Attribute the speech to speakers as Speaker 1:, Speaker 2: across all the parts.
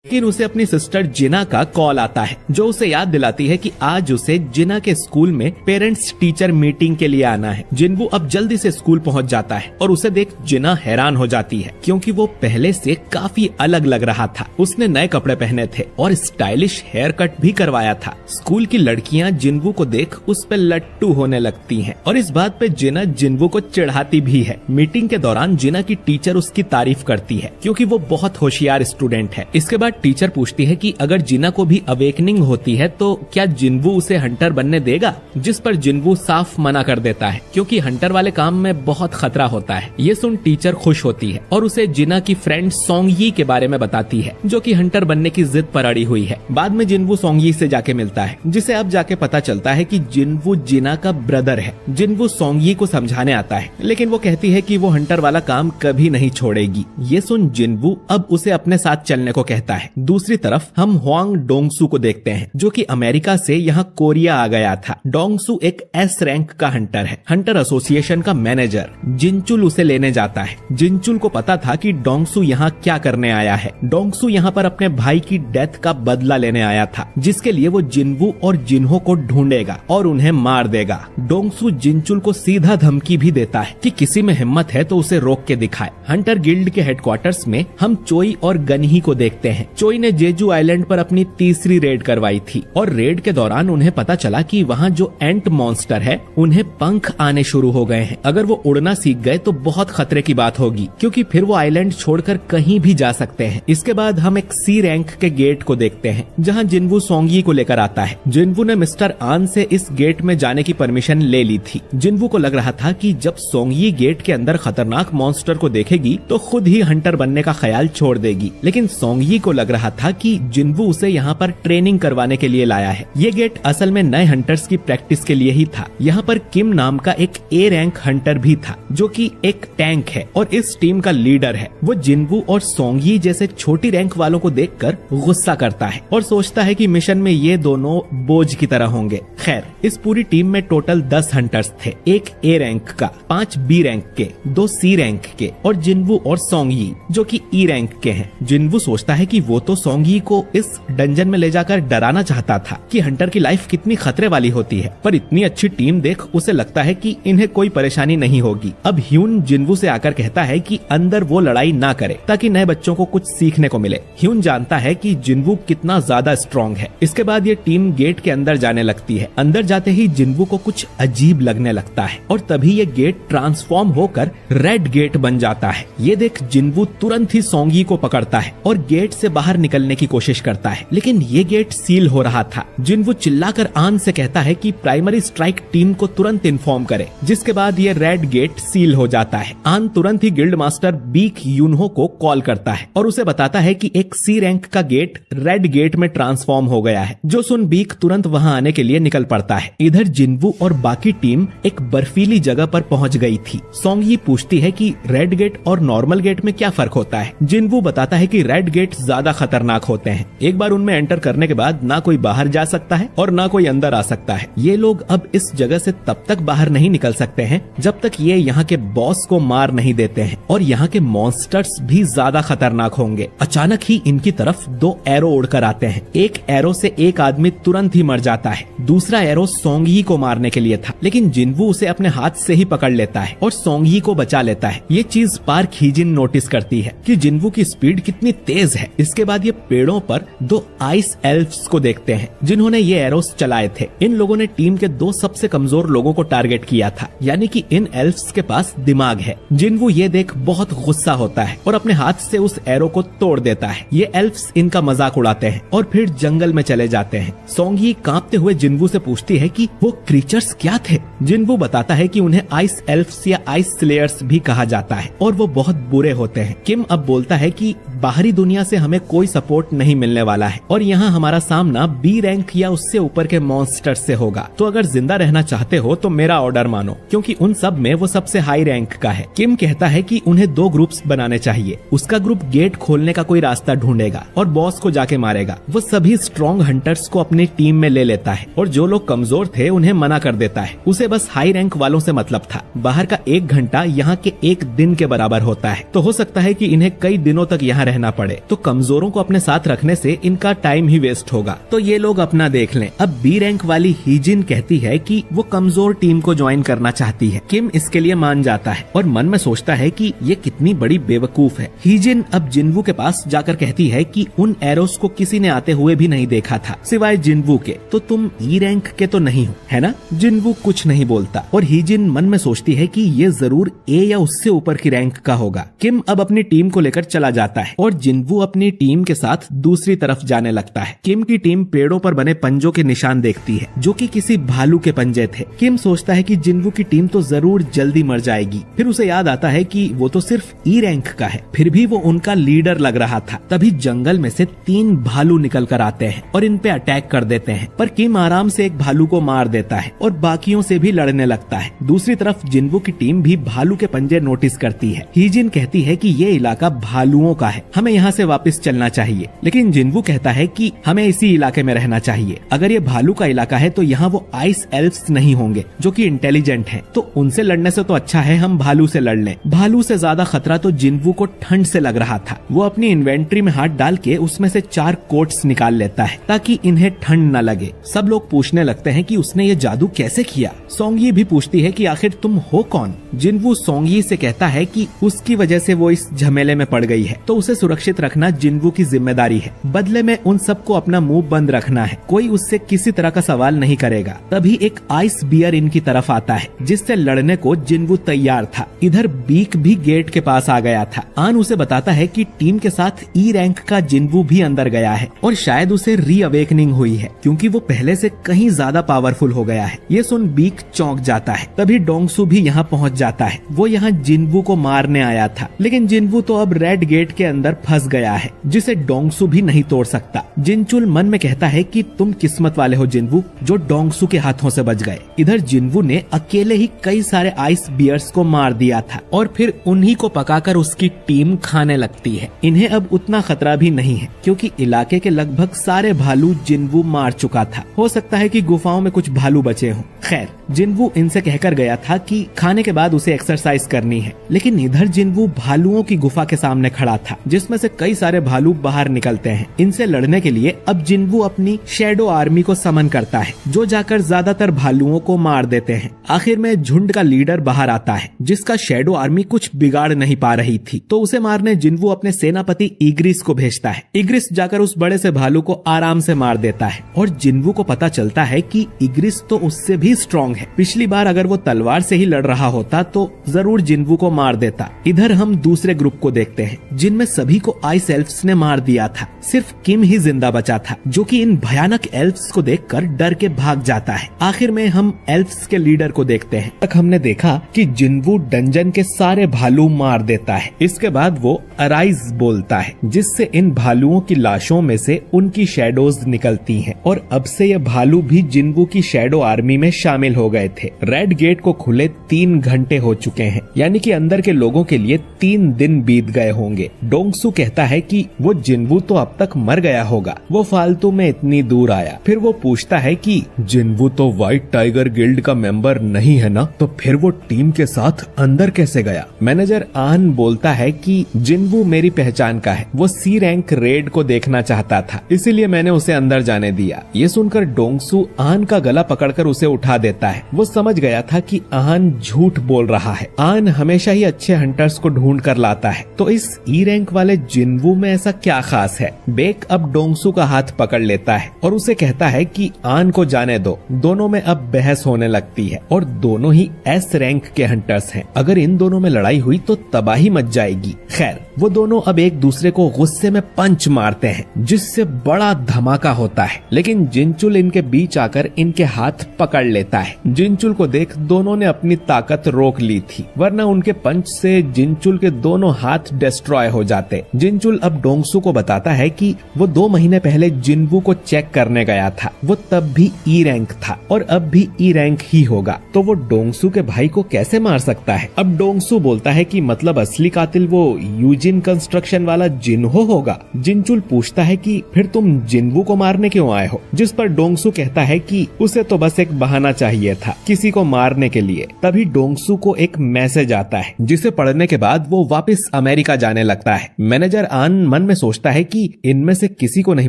Speaker 1: लेकिन उसे अपनी सिस्टर जिना का कॉल आता है जो उसे याद दिलाती है कि आज उसे जिना के स्कूल में पेरेंट्स टीचर मीटिंग के लिए आना है। जिन्वू अब जल्दी से स्कूल पहुंच जाता है और उसे देख जिना हैरान हो जाती है क्योंकि वो पहले से काफी अलग लग रहा था। उसने नए कपड़े पहने थे और स्टाइलिश हेयर कट भी करवाया था। स्कूल की लड़कियां जिन्वू को देख उस पे लट्टू होने लगती हैं और इस बात पे जिना जिन्वू को चिढ़ाती भी है। मीटिंग के दौरान जिना की टीचर उसकी तारीफ करती है क्योंकि वो बहुत होशियार स्टूडेंट है। इसके बाद टीचर पूछती है कि अगर जिना को भी अवेकनिंग होती है तो क्या जिन्वू उसे हंटर बनने देगा, जिस पर जिन्वू साफ मना कर देता है क्योंकि हंटर वाले काम में बहुत खतरा होता है। ये सुन टीचर खुश होती है और उसे जिना की फ्रेंड सोंगयी के बारे में बताती है जो कि हंटर बनने की जिद पर अड़ी हुई है। बाद में जिन्वू सोंगयी से जाके मिलता है जिसे अब जाके पता चलता है कि जिन्वू जिना का ब्रदर है। जिन्वू सोंगयी को समझाने आता है लेकिन वो कहती है कि वो हंटर वाला काम कभी नहीं छोड़ेगी। ये सुन जिन्वू अब उसे अपने साथ चलने को कहता है। दूसरी तरफ हम हुआंग डोंगसू को देखते हैं जो कि अमेरिका से यहाँ कोरिया आ गया था। डोंगसू एक एस रैंक का हंटर है। हंटर एसोसिएशन का मैनेजर जिनचुल उसे लेने जाता है। जिनचुल को पता था कि डोंगसू यहाँ क्या करने आया है। डोंगसू यहाँ पर अपने भाई की डेथ का बदला लेने आया था जिसके लिए वो जिन्वू और जिन्हो को ढूंढेगा और उन्हें मार देगा। डोंगसू जिनचुल को सीधा धमकी भी देता है कि किसी में हिम्मत है तो उसे रोक के दिखाए। हंटर गिल्ड के हेडक्वार्टर्स में हम चोई और गनही को देखते हैं। चोई ने जेजू आइलैंड पर अपनी तीसरी रेड करवाई थी और रेड के दौरान उन्हें पता चला कि वहाँ जो एंट मॉन्स्टर है उन्हें पंख आने शुरू हो गए हैं। अगर वो उड़ना सीख गए तो बहुत खतरे की बात होगी क्योंकि फिर वो आइलैंड छोड़कर कहीं भी जा सकते हैं। इसके बाद हम एक सी रैंक के गेट को देखते हैं जहाँ जिन्वू सोंगयी को लेकर आता है। जिन्वू ने मिस्टर आन से इस गेट में जाने की परमिशन ले ली थी। जिन्वू को लग रहा था कि जब सोंगयी गेट के अंदर खतरनाक मॉन्स्टर को देखेगी तो खुद ही हंटर बनने का ख्याल छोड़ देगी, लेकिन सोंगयी को लग रहा था कि जिन्वू उसे यहाँ पर ट्रेनिंग करवाने के लिए लाया है। ये गेट असल में नए हंटर्स की प्रैक्टिस के लिए ही था। यहाँ पर किम नाम का एक ए रैंक हंटर भी था जो कि एक टैंक है और इस टीम का लीडर है। वो जिन्वू और सोंगयी जैसे छोटी रैंक वालों को देखकर गुस्सा करता है और सोचता है कि मिशन में ये दोनों बोझ की तरह होंगे। खैर, इस पूरी टीम में टोटल 10 हंटर्स थे, एक ए रैंक का, 5 बी रैंक के, 2 सी रैंक के और जिन्वू और सोंगयी जो कि ई रैंक के हैं। जिन्वू सोचता है कि वो तो सोंगयी को इस डंजन में ले जाकर डराना चाहता था कि हंटर की लाइफ कितनी खतरे वाली होती है, पर इतनी अच्छी टीम देख उसे लगता है कि इन्हें कोई परेशानी नहीं होगी। अब ह्यून जिन्वू से आकर कहता है कि अंदर वो लड़ाई ना करे ताकि नए बच्चों को कुछ सीखने को मिले। ह्यून जानता है कि जिन्वू कितना ज्यादा स्ट्रॉन्ग है। इसके बाद ये टीम गेट के अंदर जाने लगती है। अंदर जाते ही जिन्वू को कुछ अजीब लगने लगता है और तभी ये गेट ट्रांसफॉर्म होकर रेड गेट बन जाता है। ये देख जिन्वू तुरंत ही सोंगयी को पकड़ता है और गेट से बाहर निकलने की कोशिश करता है, लेकिन ये गेट सील हो रहा था। जिन्वू चिल्लाकर आन से कहता है कि प्राइमरी स्ट्राइक टीम को तुरंत इन्फॉर्म करे, जिसके बाद ये रेड गेट सील हो जाता है। आन तुरंत ही गिल्ड मास्टर बीक यूनहो को कॉल करता है और उसे बताता है कि एक सी रैंक का गेट रेड गेट में ट्रांसफॉर्म हो गया है। जो सुन बीक तुरंत वहां आने के लिए निकल पड़ता है। इधर जिन्वू और बाकी टीम एक बर्फीली जगह पर पहुंच गई थी। सोंगयी पूछती है कि रेड गेट और नॉर्मल गेट में क्या फर्क होता है। जिन्वू बताता है कि रेड गेट ज्यादा खतरनाक होते हैं। एक बार उनमें एंटर करने के बाद ना कोई बाहर जा सकता है और ना कोई अंदर आ सकता है। ये लोग अब इस जगह से तब तक बाहर नहीं निकल सकते हैं जब तक ये यहाँ के बॉस को मार नहीं देते हैं और यहाँ के मॉन्स्टर्स भी ज्यादा खतरनाक होंगे। अचानक ही इनकी तरफ 2 एरो उड़कर आते हैं। एक एरो से एक आदमी तुरंत ही मर जाता है। दूसरा एरो सोंगयी को मारने के लिए था, लेकिन जिन्वू उसे अपने हाथ से ही पकड़ लेता है और सोंगयी को बचा लेता है। ये चीज पार्क हीजिन नोटिस करती है कि जिन्वू की स्पीड कितनी तेज है। इसके बाद ये पेड़ों पर 2 आइस एल्फ्स को देखते हैं जिन्होंने ये एरोस चलाए थे। इन लोगों ने टीम के 2 सबसे कमजोर लोगों को टारगेट किया था, यानी कि इन एल्फ्स के पास दिमाग है। जिन्वू ये देख बहुत गुस्सा होता है और अपने हाथ से उस एरो को तोड़ देता है। ये एल्फ्स इनका मजाक उड़ाते हैं और फिर जंगल में चले जाते हैं। सोंगयी कांपते हुए जिन्वू से पूछती है कि वो क्रीचर्स क्या थे। जिन्वू बताता है कि उन्हें आइस एल्फ्स या आइस स्लेयर्स भी कहा जाता है और वो बहुत बुरे होते हैं। किम अब बोलता है कि बाहरी दुनिया से हमें कोई सपोर्ट नहीं मिलने वाला है और यहाँ हमारा सामना बी रैंक या उससे ऊपर के मॉन्स्टर से होगा। तो अगर जिंदा रहना चाहते हो तो मेरा ऑर्डर मानो, क्योंकि उन सब में वो सबसे हाई रैंक का है। किम कहता है कि उन्हें 2 ग्रुप्स बनाने चाहिए। उसका ग्रुप गेट खोलने का कोई रास्ता ढूंढेगा और बॉस को जाके मारेगा। वो सभी स्ट्रॉन्ग हंटर्स को अपनी टीम में ले लेता है और जो लोग कमजोर थे उन्हें मना कर देता है। उसे बस हाई रैंक वालों से मतलब था। बाहर का 1 घंटा यहाँ के 1 दिन के बराबर होता है, तो हो सकता है कि इन्हें कई दिनों तक यहाँ रहना पड़े। तो कमजोर कमजोरों को अपने साथ रखने से इनका टाइम ही वेस्ट होगा, तो ये लोग अपना देख लें। अब बी रैंक वाली हीजिन कहती है कि वो कमजोर टीम को ज्वाइन करना चाहती है। किम इसके लिए मान जाता है और मन में सोचता है कि ये कितनी बड़ी बेवकूफ है। हीजिन अब जिनवू के पास जाकर कहती है कि उन एरोस को किसी ने आते हुए भी नहीं देखा था सिवाय जिनवू के, तो तुम ई रैंक के तो नहीं हो, है ना? जिनवू कुछ नहीं बोलता और हीजिन मन में सोचती है कि ये जरूर ए या उससे ऊपर की रैंक का होगा। किम अब अपनी टीम को लेकर चला जाता है और जिनवू अपनी टीम के साथ दूसरी तरफ जाने लगता है। किम की टीम पेड़ों पर बने पंजों के निशान देखती है जो कि किसी भालू के पंजे थे। किम सोचता है कि जिनवू की टीम तो जरूर जल्दी मर जाएगी। फिर उसे याद आता है कि वो तो सिर्फ ई रैंक का है, फिर भी वो उनका लीडर लग रहा था। तभी जंगल में से 3 भालू निकल कर आते हैं और इन पे अटैक कर देते हैं, पर किम आराम से एक भालू को मार देता है और बाकियों से भी लड़ने लगता है। दूसरी तरफ जिनवू की टीम भी भालू के पंजे नोटिस करती है। हीजिन कहती है कि ये इलाका भालुओं का है, हमें यहाँ से वापस चलना चाहिए, लेकिन जिनवू कहता है कि हमें इसी इलाके में रहना चाहिए। अगर ये भालू का इलाका है तो यहाँ वो आइस एल्फ्स नहीं होंगे जो कि इंटेलिजेंट हैं, तो उनसे लड़ने से तो अच्छा है हम भालू से लड़ लें। भालू से ज्यादा खतरा तो जिनवू को ठंड से लग रहा था। वो अपनी इन्वेंट्री में हाथ डाल के उसमें से 4 कोट्स निकाल लेता है ताकि इन्हें ठंड न लगे। सब लोग पूछने लगते हैं कि उसने ये जादू कैसे किया। सोंगी भी पूछती है कि आखिर तुम हो कौन? जिनवू सोंगी से कहता है कि उसकी वजह से वो इस झमेले में पड़ गई है, तो उसे सुरक्षित रखना जिनवू की जिम्मेदारी है। बदले में उन सबको अपना मुंह बंद रखना है, कोई उससे किसी तरह का सवाल नहीं करेगा। तभी एक आइस बियर इनकी तरफ आता है जिससे लड़ने को जिनवू तैयार था। इधर बीक भी गेट के पास आ गया था। आन उसे बताता है कि टीम के साथ ई रैंक का जिनवू भी अंदर गया है और शायद उसे री अवेकनिंग हुई है क्योंकि वो पहले से कहीं ज्यादा पावरफुल हो गया है। ये सुन बीक चौंक जाता है। तभी डोंगसू भी यहाँ पहुँच जाता है। वो यहाँ जिनवू को मारने आया था, लेकिन जिनवू तो अब रेड गेट के अंदर फंस गया है जिसे डोंगसू भी नहीं तोड़ सकता। जिनचुल मन में कहता है कि तुम किस्मत वाले हो जिनवू, जो डोंगसू के हाथों से बच गए। इधर जिनवू ने अकेले ही कई सारे आइस बियर्स को मार दिया था और फिर उन्हीं को पकाकर उसकी टीम खाने लगती है। इन्हें अब उतना खतरा भी नहीं है क्योंकि इलाके के लगभग सारे भालू जिनवू मार चुका था। हो सकता है कि गुफाओं में कुछ भालू बचे हों। खैर, जिनवू इनसे कहकर गया था कि खाने के बाद उसे एक्सरसाइज करनी है, लेकिन इधर जिनवू भालुओं की गुफा के सामने खड़ा था जिसमें से कई सारे भालू बाहर निकलते हैं। इनसे लड़ने के लिए अब जिनवू अपनी शैडो आर्मी को समन करता है जो जाकर ज्यादातर भालुओं को मार देते हैं। आखिर में झुंड का लीडर बाहर आता है जिसका शैडो आर्मी कुछ बिगाड़ नहीं पा रही थी, तो उसे मारने जिनवू अपने सेनापति इग्रिस को भेजता है। इग्रिस जाकर उस बड़े से भालू को आराम से मार देता है और जिनवू को पता चलता है कि इग्रिस तो उससे भी स्ट्रॉन्ग है। पिछली बार अगर वो तलवार से ही लड़ रहा होता तो जरूर जिनवू को मार देता। इधर हम दूसरे ग्रुप को देखते हैं जिनमें सभी को आइस एल्फ्स ने मार दिया था। सिर्फ किम ही जिंदा बचा था जो कि इन भयानक एल्फ्स को देखकर डर के भाग जाता है। आखिर में हम एल्फ्स के लीडर को देखते हैं। तक हमने देखा कि जिनवू डंजन के सारे भालू मार देता है। इसके बाद वो अराइज बोलता है जिससे इन भालुओं की लाशों में से उनकी शैडोज निकलती हैं और अब से ये भालू भी जिनवू की शैडो आर्मी में शामिल हो गए थे। रेड गेट को खुले 3 घंटे हो चुके हैं, यानी कि अंदर के लोगों के लिए 3 दिन बीत गए होंगे। डोंगसू कहता है कि वो जिनवू तो अब तक मर गया होगा, वो फालतू में इतनी दूर आया। फिर वो पूछता है कि जिनवू तो व्हाइट टाइगर गिल्ड का मेंबर नहीं है ना, तो फिर वो टीम के साथ अंदर कैसे गया? मैनेजर आन बोलता है कि जिनवू मेरी पहचान का है, वो सी रैंक रेड को देखना चाहता था, इसीलिए मैंने उसे अंदर जाने दिया। ये सुनकर डोंगसू आन का गला पकड़कर उसे उठा देता है। वो समझ गया था कि आन झूठ बोल रहा है। आन हमेशा ही अच्छे हंटर्स को ढूंढ कर लाता है, तो इस ई रैंक वाले जिनवू में ऐसा क्या खास है? बेक अब डोंगसू का हाथ पकड़ लेता है और उसे कहता है कि आन को जाने दो। दोनों में अब बहस होने लगती है और दोनों ही एस रैंक के हंटर्स हैं। अगर इन दोनों में लड़ाई हुई तो तबाही मच जाएगी। खैर, वो दोनों अब एक दूसरे को गुस्से में पंच मारते हैं जिससे बड़ा धमाका होता है, लेकिन जिनचुल इनके बीच आकर इनके हाथ पकड़ लेता है। जिनचुल को देख दोनों ने अपनी ताकत रोक ली थी, वरना उनके पंच से जिनचुल के दोनों हाथ डिस्ट्रॉय हो जाते। जिनचुल अब डोंगसू को बताता है कि वो 2 महीने पहले जिनवू को चेक करने गया था, वो तब भी ई रैंक था और अब भी ई रैंक ही होगा, तो वो डोंगसू के भाई को कैसे मार सकता है? अब डोंगसू बोलता है कि मतलब असली कातिल वो यूजिन कंस्ट्रक्शन वाला जिनहो होगा। जिनचुल पूछता है कि फिर तुम जिनवू को मारने क्यों आए हो? जिस पर डोंगसू कहता है कि उसे तो बस एक बहाना चाहिए था किसी को मारने के लिए। तभी डोंगसू को एक मैसेज आता है जिसे पढ़ने के बाद वो वापस अमेरिका जाने लगता है। मैनेजर आन मन में सोचता है कि इनमें से किसी को नहीं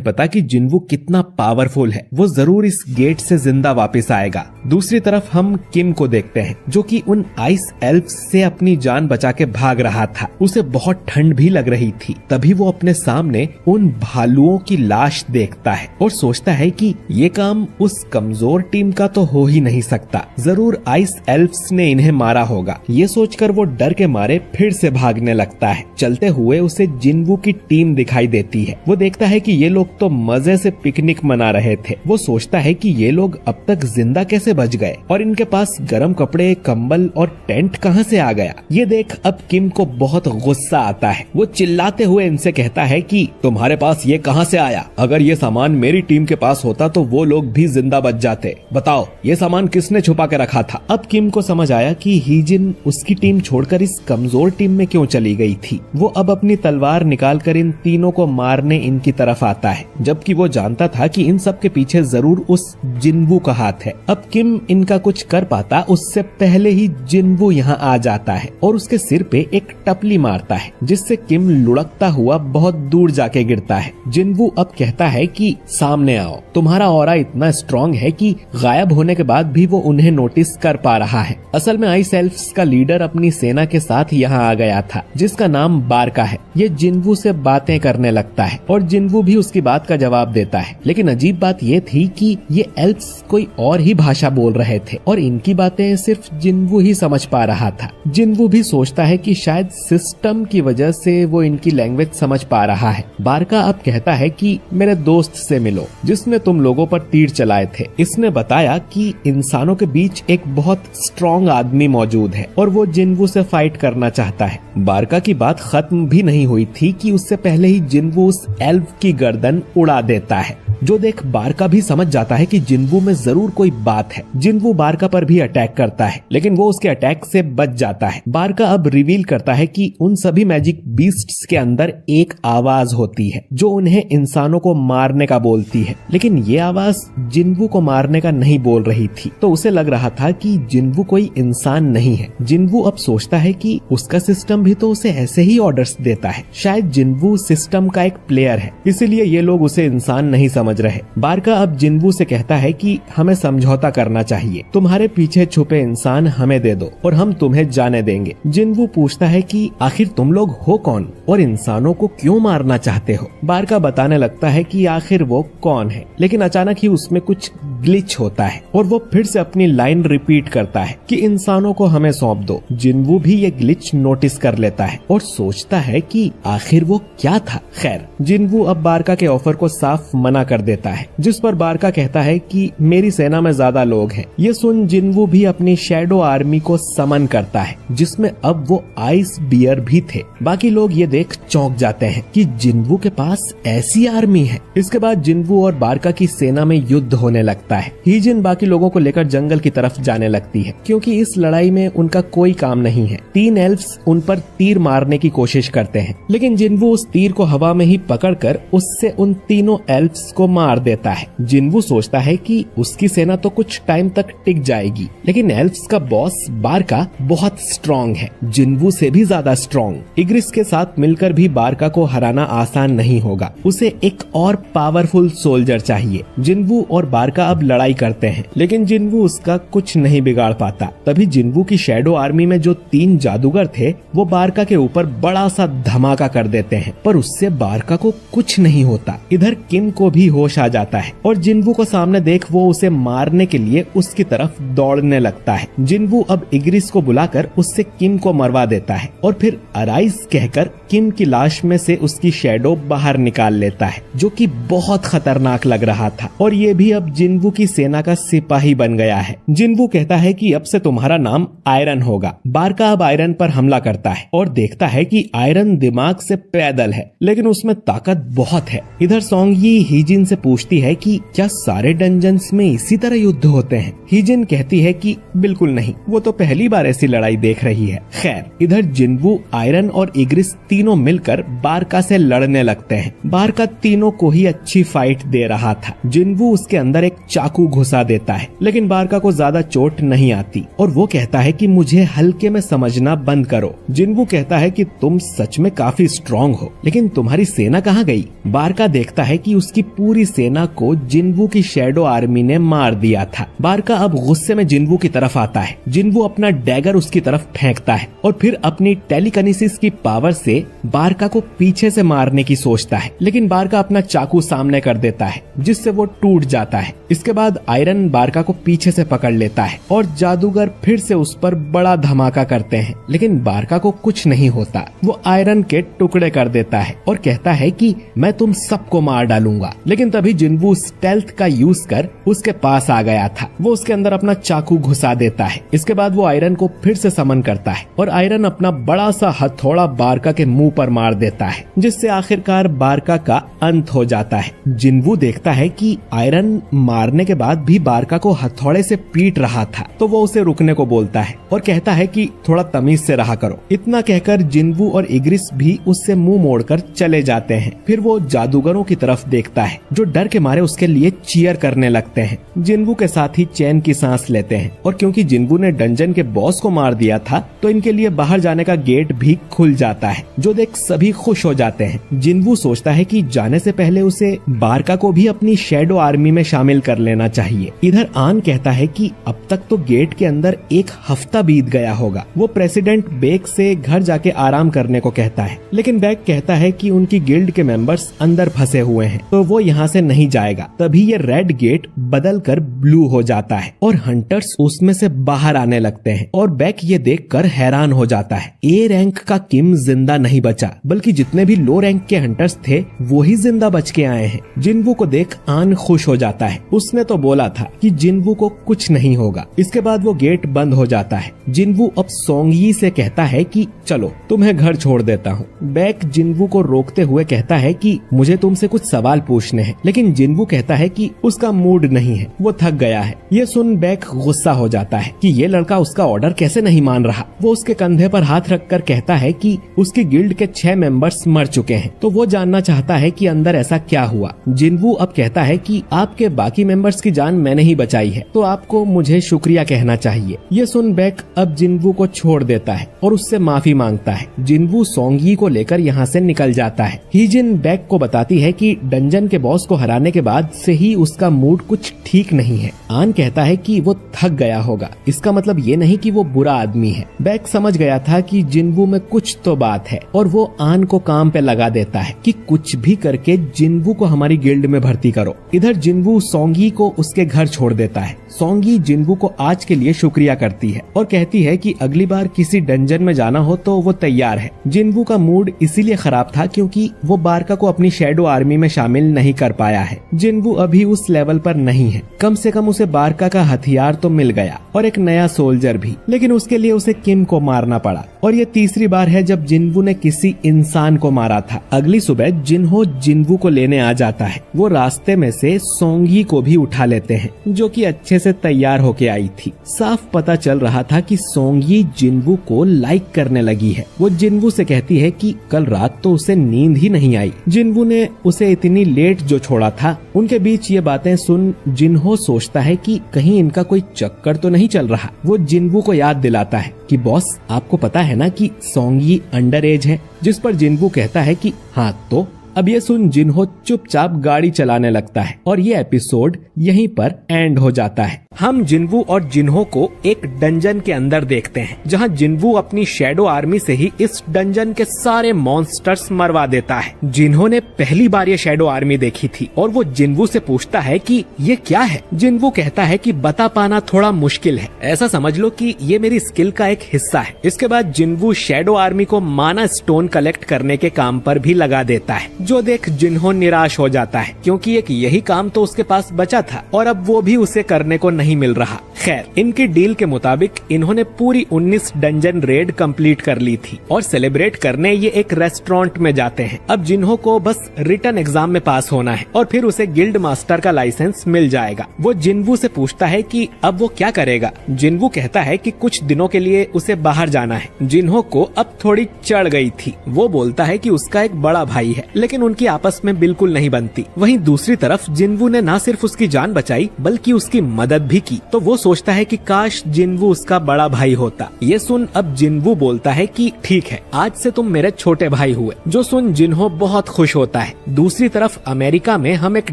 Speaker 1: पता कि जिन्वू कितना पावरफुल है, वो जरूर इस गेट से जिंदा वापस आएगा। दूसरी तरफ हम किम को देखते हैं जो कि उन आइस एल्फ्स से अपनी जान बचा के भाग रहा था। उसे बहुत ठंड भी लग रही थी। तभी वो अपने सामने उन भालुओं की लाश देखता है और सोचता है कि ये काम उस कमजोर टीम का तो हो ही नहीं सकता, जरूर आइस एल्फ्स ने इन्हें मारा होगा। ये सोचकर वो डर के मारे फिर से भागने लगता है। चलते हुए उसे जिन्वू की टीम दिखाई देती है। वो देखता है कि ये लोग तो मजे से पिकनिक मना रहे थे। वो सोचता है कि ये लोग अब तक जिंदा कैसे बच गए और इनके पास गर्म कपड़े, कंबल और टेंट कहां से आ गया। ये देख अब किम को बहुत गुस्सा आता है। वो चिल्लाते हुए इनसे कहता है कि तुम्हारे पास ये कहां से आया? अगर ये सामान मेरी टीम के पास होता तो वो लोग भी जिंदा बच जाते। बताओ ये सामान किसने छुपा के रखा था? अब किम को समझ आया कि हीजिन उसकी टीम छोड़कर इस कमजोर टीम में क्यों चली गई थी। वो अब अपनी तलवार निकालकर इन तीनों को मारने इनकी तरफ आता है, जबकि वो जानता था कि इन सब के पीछे जरूर उस जिन्वू का हाथ है। अब किम इनका कुछ कर पाता उससे पहले ही जिन्वू यहाँ आ जाता है और उसके सिर पे एक टपली मारता है, जिससे किम लुढ़कता हुआ बहुत दूर जाके गिरता है। जिन्वू अब कहता है कि सामने आओ, तुम्हारा ऑरा इतना स्ट्रॉन्ग है कि गायब होने के बाद भी वो उन्हें नोटिस कर पा रहा है। असल में आइस एल्फ्स का लीडर अपनी सेना के साथ यहाँ आ गया था, जिसका नाम बारका है। ये जिन्वू से बातें करने लगता है और जिन्वू भी उसकी बात का जवाब देता है। लेकिन अजीब बात ये थी कि ये एल्फ्स कोई और ही भाषा बोल रहे थे और इनकी बातें सिर्फ जिन्वू ही समझ पा रहा था। जिन्वू भी सोचता है कि शायद सिस्टम की वजह से वो इनकी लैंग्वेज समझ पा रहा है। बारका अब कहता है कि मेरे दोस्त से मिलो जिसने तुम लोगों पर तीर चलाए थे। इसने बताया कि इंसानों के बीच एक बहुत स्ट्रॉन्ग आदमी मौजूद है और वो जिन्वू से फाइट करना चाहता है। बारका की बात खत्म भी नहीं हुई थी कि उससे पहले ही जिन्वू उस एल्फ की गर्दन उड़ा देता है, जो देख बारका भी समझ जाता है कि जिन्वू में जरूर कोई बात है। जिन्वू बारका पर भी अटैक करता है, लेकिन वो उसके अटैक से बच जाता है। बारका अब रिवील करता है कि उन सभी मैजिक बीस्ट्स के अंदर एक आवाज होती है जो उन्हें इंसानों को मारने का बोलती है, लेकिन ये आवाज जिन्वू को मारने का नहीं बोल रही थी। तो उसे लग रहा था कि जिन्वू कोई इंसान नहीं है। जिन्वू अब सोचता है कि उसका सिस्टम भी तो उसे ऐसे ही ऑर्डर्स देता है। शायद जिन्वू सिस्टम का एक प्लेयर है, इसीलिए ये लोग उसे इंसान नहीं समझ रहे। बारका अब जिन्वू से कहता है कि हमें समझौता करना चाहिए, तुम्हारे पीछे छुपे इंसान हमें दे दो और हम तुम्हें जाने देंगे। जिन्वू पूछता है कि आखिर तुम लोग हो कौन और इंसानों को क्यों मारना चाहते हो। बारका बताने लगता है कि आखिर वो कौन है, लेकिन अचानक ही उसमें कुछ ग्लिच होता है और वो फिर से अपनी लाइन रिपीट करता है कि इंसानों को हमें सौंप दो। जिन्वू भी ये ग्लिच नोटिस कर लेता है और सोचता है कि आखिर वो क्या था। खैर, जिन्वू अब बारका के ऑफर को साफ मना कर देता है, जिस पर बारका कहता है कि मेरी सेना में ज्यादा लोग हैं। ये सुन जिन्वू भी अपनी शैडो आर्मी को समन करता है, जिसमें अब वो आइस बियर भी थे। बाकी लोग ये देख चौंक जाते हैं कि जिन्वू के पास ऐसी आर्मी है। इसके बाद जिन्वू और बारका की सेना में युद्ध होने लगता है। हीजिन बाकी लोगों को लेकर जंगल की तरफ जाने लगती है, क्योंकि इस लड़ाई में उनका कोई काम नहीं है। 3 एल्फ्स उन पर तीर मारने की कोशिश करते हैं, लेकिन जिन्वू उस तीर को हवा में ही पकड़कर उससे उन तीनों एल्फ्स को मार देता है। जिन्वू सोचता है कि उसकी सेना तो कुछ टाइम तक टिक जाएगी, लेकिन एल्फ्स का बॉस बारका बहुत स्ट्रॉन्ग है, जिन्वू से भी ज्यादा स्ट्रॉन्ग। इग्रिस के साथ मिलकर भी बारका को हराना आसान नहीं होगा। उसे एक और पावरफुल सोल्जर चाहिए। जिन्वू और बारका अब लड़ाई करते हैं, लेकिन जिन्वू उसका कुछ नहीं बिगाड़ पाता। तभी जिन्वू की शैडो आर्मी में जो 3 जादूगर थे वो बारका के ऊपर बड़ा सा धमाका कर देते हैं, पर उससे बारका को कुछ नहीं होता। इधर किम को भी होश आ जाता है और जिन्वू को सामने देख वो उसे मारने के लिए उसकी तरफ दौड़ने लगता है। जिन्वू अब इग्रिस को बुलाकर उससे किम को मरवा देता है और फिर अराइज कहकर किम की लाश में से उसकी शैडो बाहर निकाल लेता है, जो कि बहुत खतरनाक लग रहा था। और ये भी अब जिन्वू की सेना का सिपाही बन गया है। जिन्वू कहता है कि अब से तुम्हारा नाम आयरन होगा। बारका अब आयरन पर हमला करता है और देखता है कि आयरन दिमाग से पैदल है, लेकिन उसमें ताकत बहुत है। इधर सोंगयी हीजिन से पूछती है कि क्या सारे डंजन्स में इसी तरह युद्ध होते हैं। हीजिन कहती है कि बिल्कुल नहीं, वो तो पहली बार ऐसी लड़ाई देख रही है। खैर, इधर जिन्वू, आयरन और इग्रिस तीनों मिलकर बारका से लड़ने लगते हैं। बारका तीनों को ही अच्छी फाइट दे रहा था। जिन्वू उसके अंदर एक चाकू घुसा देता है, लेकिन बारका को ज्यादा चोट नहीं आती और वो कहता है कि मुझे हल्के में समझना बंद करो। जिन्वू कहता है कि तुम सच में काफी स्ट्रॉन्ग हो, लेकिन तुम्हारी सेना कहाँ गई? बारका देखता है कि उसकी पूरी सेना को जिन्वू की शैडो आर्मी ने मार दिया था। बारका अब गुस्से में जिन्वू की तरफ आता है। जिन्वू अपना डैगर उसकी तरफ फेंकता है और फिर अपनी टेलीकिनेसिस की पावर से बारका को पीछे से मारने की सोचता है, लेकिन बारका अपना चाकू सामने कर देता है जिससे वो टूट जाता है। इसके बाद आयरन बारका को पीछे से पकड़ लेता है और जादूगर फिर से उस पर बड़ा धमाका करते हैं, लेकिन बारका को कुछ नहीं होता। वो आयरन के टुकड़े कर देता है और कहता है कि मैं तुम सबको मार डालूंगा। लेकिन तभी जिन्वू स्टेल्थ का यूज कर उसके पास आ गया था। वो उसके अंदर अपना चाकू घुसा देता है। इसके बाद वो आयरन को फिर से समन करता है और आयरन अपना बड़ा सा हथौड़ा बारका के मुंह पर मार देता है, जिससे आखिरकार बारका का अंत हो जाता है। जिन्वू देखता है कि आयरन मारने के बाद भी बारका को हथौड़े से पीट रहा था, तो वो उसे रुकने को बोलता है और कहता है कि थोड़ा तमीज से रहा करो। इतना कहकर जिन्वू और इग्रिस भी उससे मुंह मोड़कर चले जाते हैं। फिर वो जादूगरों की तरफ देखता है जो डर के मारे उसके लिए चीयर करने लगते हैं। जिन्वू के साथ ही चैन की सांस लेते हैं और क्योंकि जिन्वू ने डंजन के बॉस को मार दिया था तो इनके लिए बाहर जाने का गेट भी खुल जाता है, जो देख सभी खुश हो जाते हैं। जिन्वू सोचता है कि जाने से पहले उसे बारका को भी अपनी शैडो आर्मी में शामिल कर लेना चाहिए। इधर आन कहता है कि अब तक तो गेट के अंदर एक हफ्ता बीत गया होगा। वो प्रेसिडेंट बेक से घर जाके आराम करने को कहता है, लेकिन बेक कहता है कि उनकी गिल्ड के मेंबर्स अंदर फंसे हुए हैं तो वो यहाँ से नहीं जाएगा। तभी ये रेड गेट बदल कर ब्लू हो जाता है और हंटर्स उसमें से बाहर आने लगते हैं और बेक ये देखकर हैरान हो जाता है। ए रैंक का किम जिंदा नहीं बचा, बल्कि जितने भी लो रैंक के हंटर्स थे वो ही जिंदा बच के आए हैं। जिन्वू को देख आन खुश हो जाता है। उसने तो बोला था कि जिन्वू को कुछ नहीं होगा। इसके बाद वो गेट बंद हो जाता है। जिन्वू अब सोंगयी से कहता है कि चलो तुम्हें घर छोड़ देता हूँ। बेक जिन्वू को रोकते हुए कहता है कि मुझे तुमसे कुछ सवाल पूछने हैं, लेकिन जिन्वू कहता है कि उसका मूड नहीं है, वो थक गया है। ये सुन बेक गुस्सा हो जाता है कि ये लड़का उसका ऑर्डर कैसे नहीं मान रहा। वो उसके कंधे पर हाथ रखकर कहता है कि उसकी गिल्ड के 6 मेंबर्स मर चुके हैं, तो वो जानना चाहता है कि अंदर ऐसा क्या हुआ। जिन्वू अब कहता है कि आपके बाकी मेंबर्स की जान मैंने ही बचाई है, तो आपको मुझे शुक्रिया कहना चाहिए। ये सुन बेक अब जिन्वू को छोड़ देता है और उससे माफी मांगता है। जिन्वू सोंगयी को लेकर यहाँ से निकल जाता है। हीजिन बेक को बताती है कि डंजन के बॉस को हराने के बाद से ही उसका मूड कुछ ठीक नहीं है। आन कहता है कि वो थक गया होगा, इसका मतलब ये नहीं कि वो बुरा आदमी है। बेक समझ गया था कि जिन्वू में कुछ तो बात है और वो आन को काम पे लगा देता है कि कुछ भी करके जिन्वू को हमारी गिल्ड में भर्ती करो। इधर जिन्वू सोंगयी को उसके घर छोड़ देता है। सोंगयी जिन्वू को आज के लिए शुक्रिया करती है और कहती है कि अगली बार किसी डंजन में जाना हो तो वो तैयार है। जिन्वू का मूड इसीलिए खराब था क्योंकि वो बारका को अपनी शैडो आर्मी में शामिल नहीं कर पाया है। जिन्वू अभी उस लेवल पर नहीं है। कम से कम उसे बारका का हथियार तो मिल गया और एक नया सोल्जर भी, लेकिन उसके लिए उसे किम को मारना पड़ा और ये तीसरी बार है जब जिन्वू ने किसी इंसान को मारा था। अगली सुबह जिन्हो जिन्वू को लेने आ जाता है। वो रास्ते में से सोंगयी को भी उठा लेते हैं जो कि अच्छे से तैयार होके आई थी। साफ पता चल रहा था कि सोंगयी जिन्वू को लाइक करने लगी है। वो जिन्वू से कहती है कि कल रात तो उसे नींद ही नहीं आई। जिन्वू ने उसे इतनी लेट जो छोड़ा था। उनके बीच ये बातें सुन जिन्हो सोचता है कि कहीं इनका कोई चक्कर तो नहीं चल रहा। वो जिन्वू को याद दिलाता है कि बॉस आपको पता है ना कि सोंगयी अंडर एज है, जिस पर जिन्वू कहता है कि हाँ तो। अब ये सुन जिन्हो चुपचाप गाड़ी चलाने लगता है और ये एपिसोड यहीं पर एंड हो जाता है। हम जिन्वू और जिन्हो को एक डंजन के अंदर देखते हैं जहां जिन्वू अपनी शैडो आर्मी से ही इस डंजन के सारे मॉन्स्टर्स मरवा देता है। जिन्हो ने पहली बार ये शैडो आर्मी देखी थी और वो जिन्वू से पूछता है कि ये क्या है। जिन्वू कहता है कि बता पाना थोड़ा मुश्किल है, ऐसा समझ लो कि ये मेरी स्किल का एक हिस्सा है। इसके बाद जिन्वू शैडो आर्मी को माना स्टोन कलेक्ट करने के काम पर भी लगा देता है। जो देख जिन्हो निराश हो जाता है, क्योंकि एक यही काम तो उसके पास बचा था और अब वो भी उसे करने को नहीं मिल रहा। खैर, इनकी डील के मुताबिक इन्होंने पूरी 19 डंजन रेड कंप्लीट कर ली थी और सेलिब्रेट करने ये एक रेस्टोरेंट में जाते हैं। अब जिन्हो को बस रिटन एग्जाम में पास होना है और फिर उसे गिल्ड मास्टर का लाइसेंस मिल जाएगा। वो जिन्वू से पूछता है कि अब वो क्या करेगा। जिन्वू कहता है कि कुछ दिनों के लिए उसे बाहर जाना है। जिन्हो को अब थोड़ी चढ़ गई थी। वो बोलता है कि उसका एक बड़ा भाई है, लेकिन उनकी आपस में बिल्कुल नहीं बनती। वहीं दूसरी तरफ जिन्वू ने न सिर्फ उसकी जान बचाई बल्कि उसकी मदद भी की, तो वो सोचता है कि काश जिन्वू उसका बड़ा भाई होता। ये सुन अब जिन्वू बोलता है कि ठीक है, आज से तुम मेरे छोटे भाई हुए। जो सुन जिन्हो बहुत खुश होता है। दूसरी तरफ अमेरिका में हम एक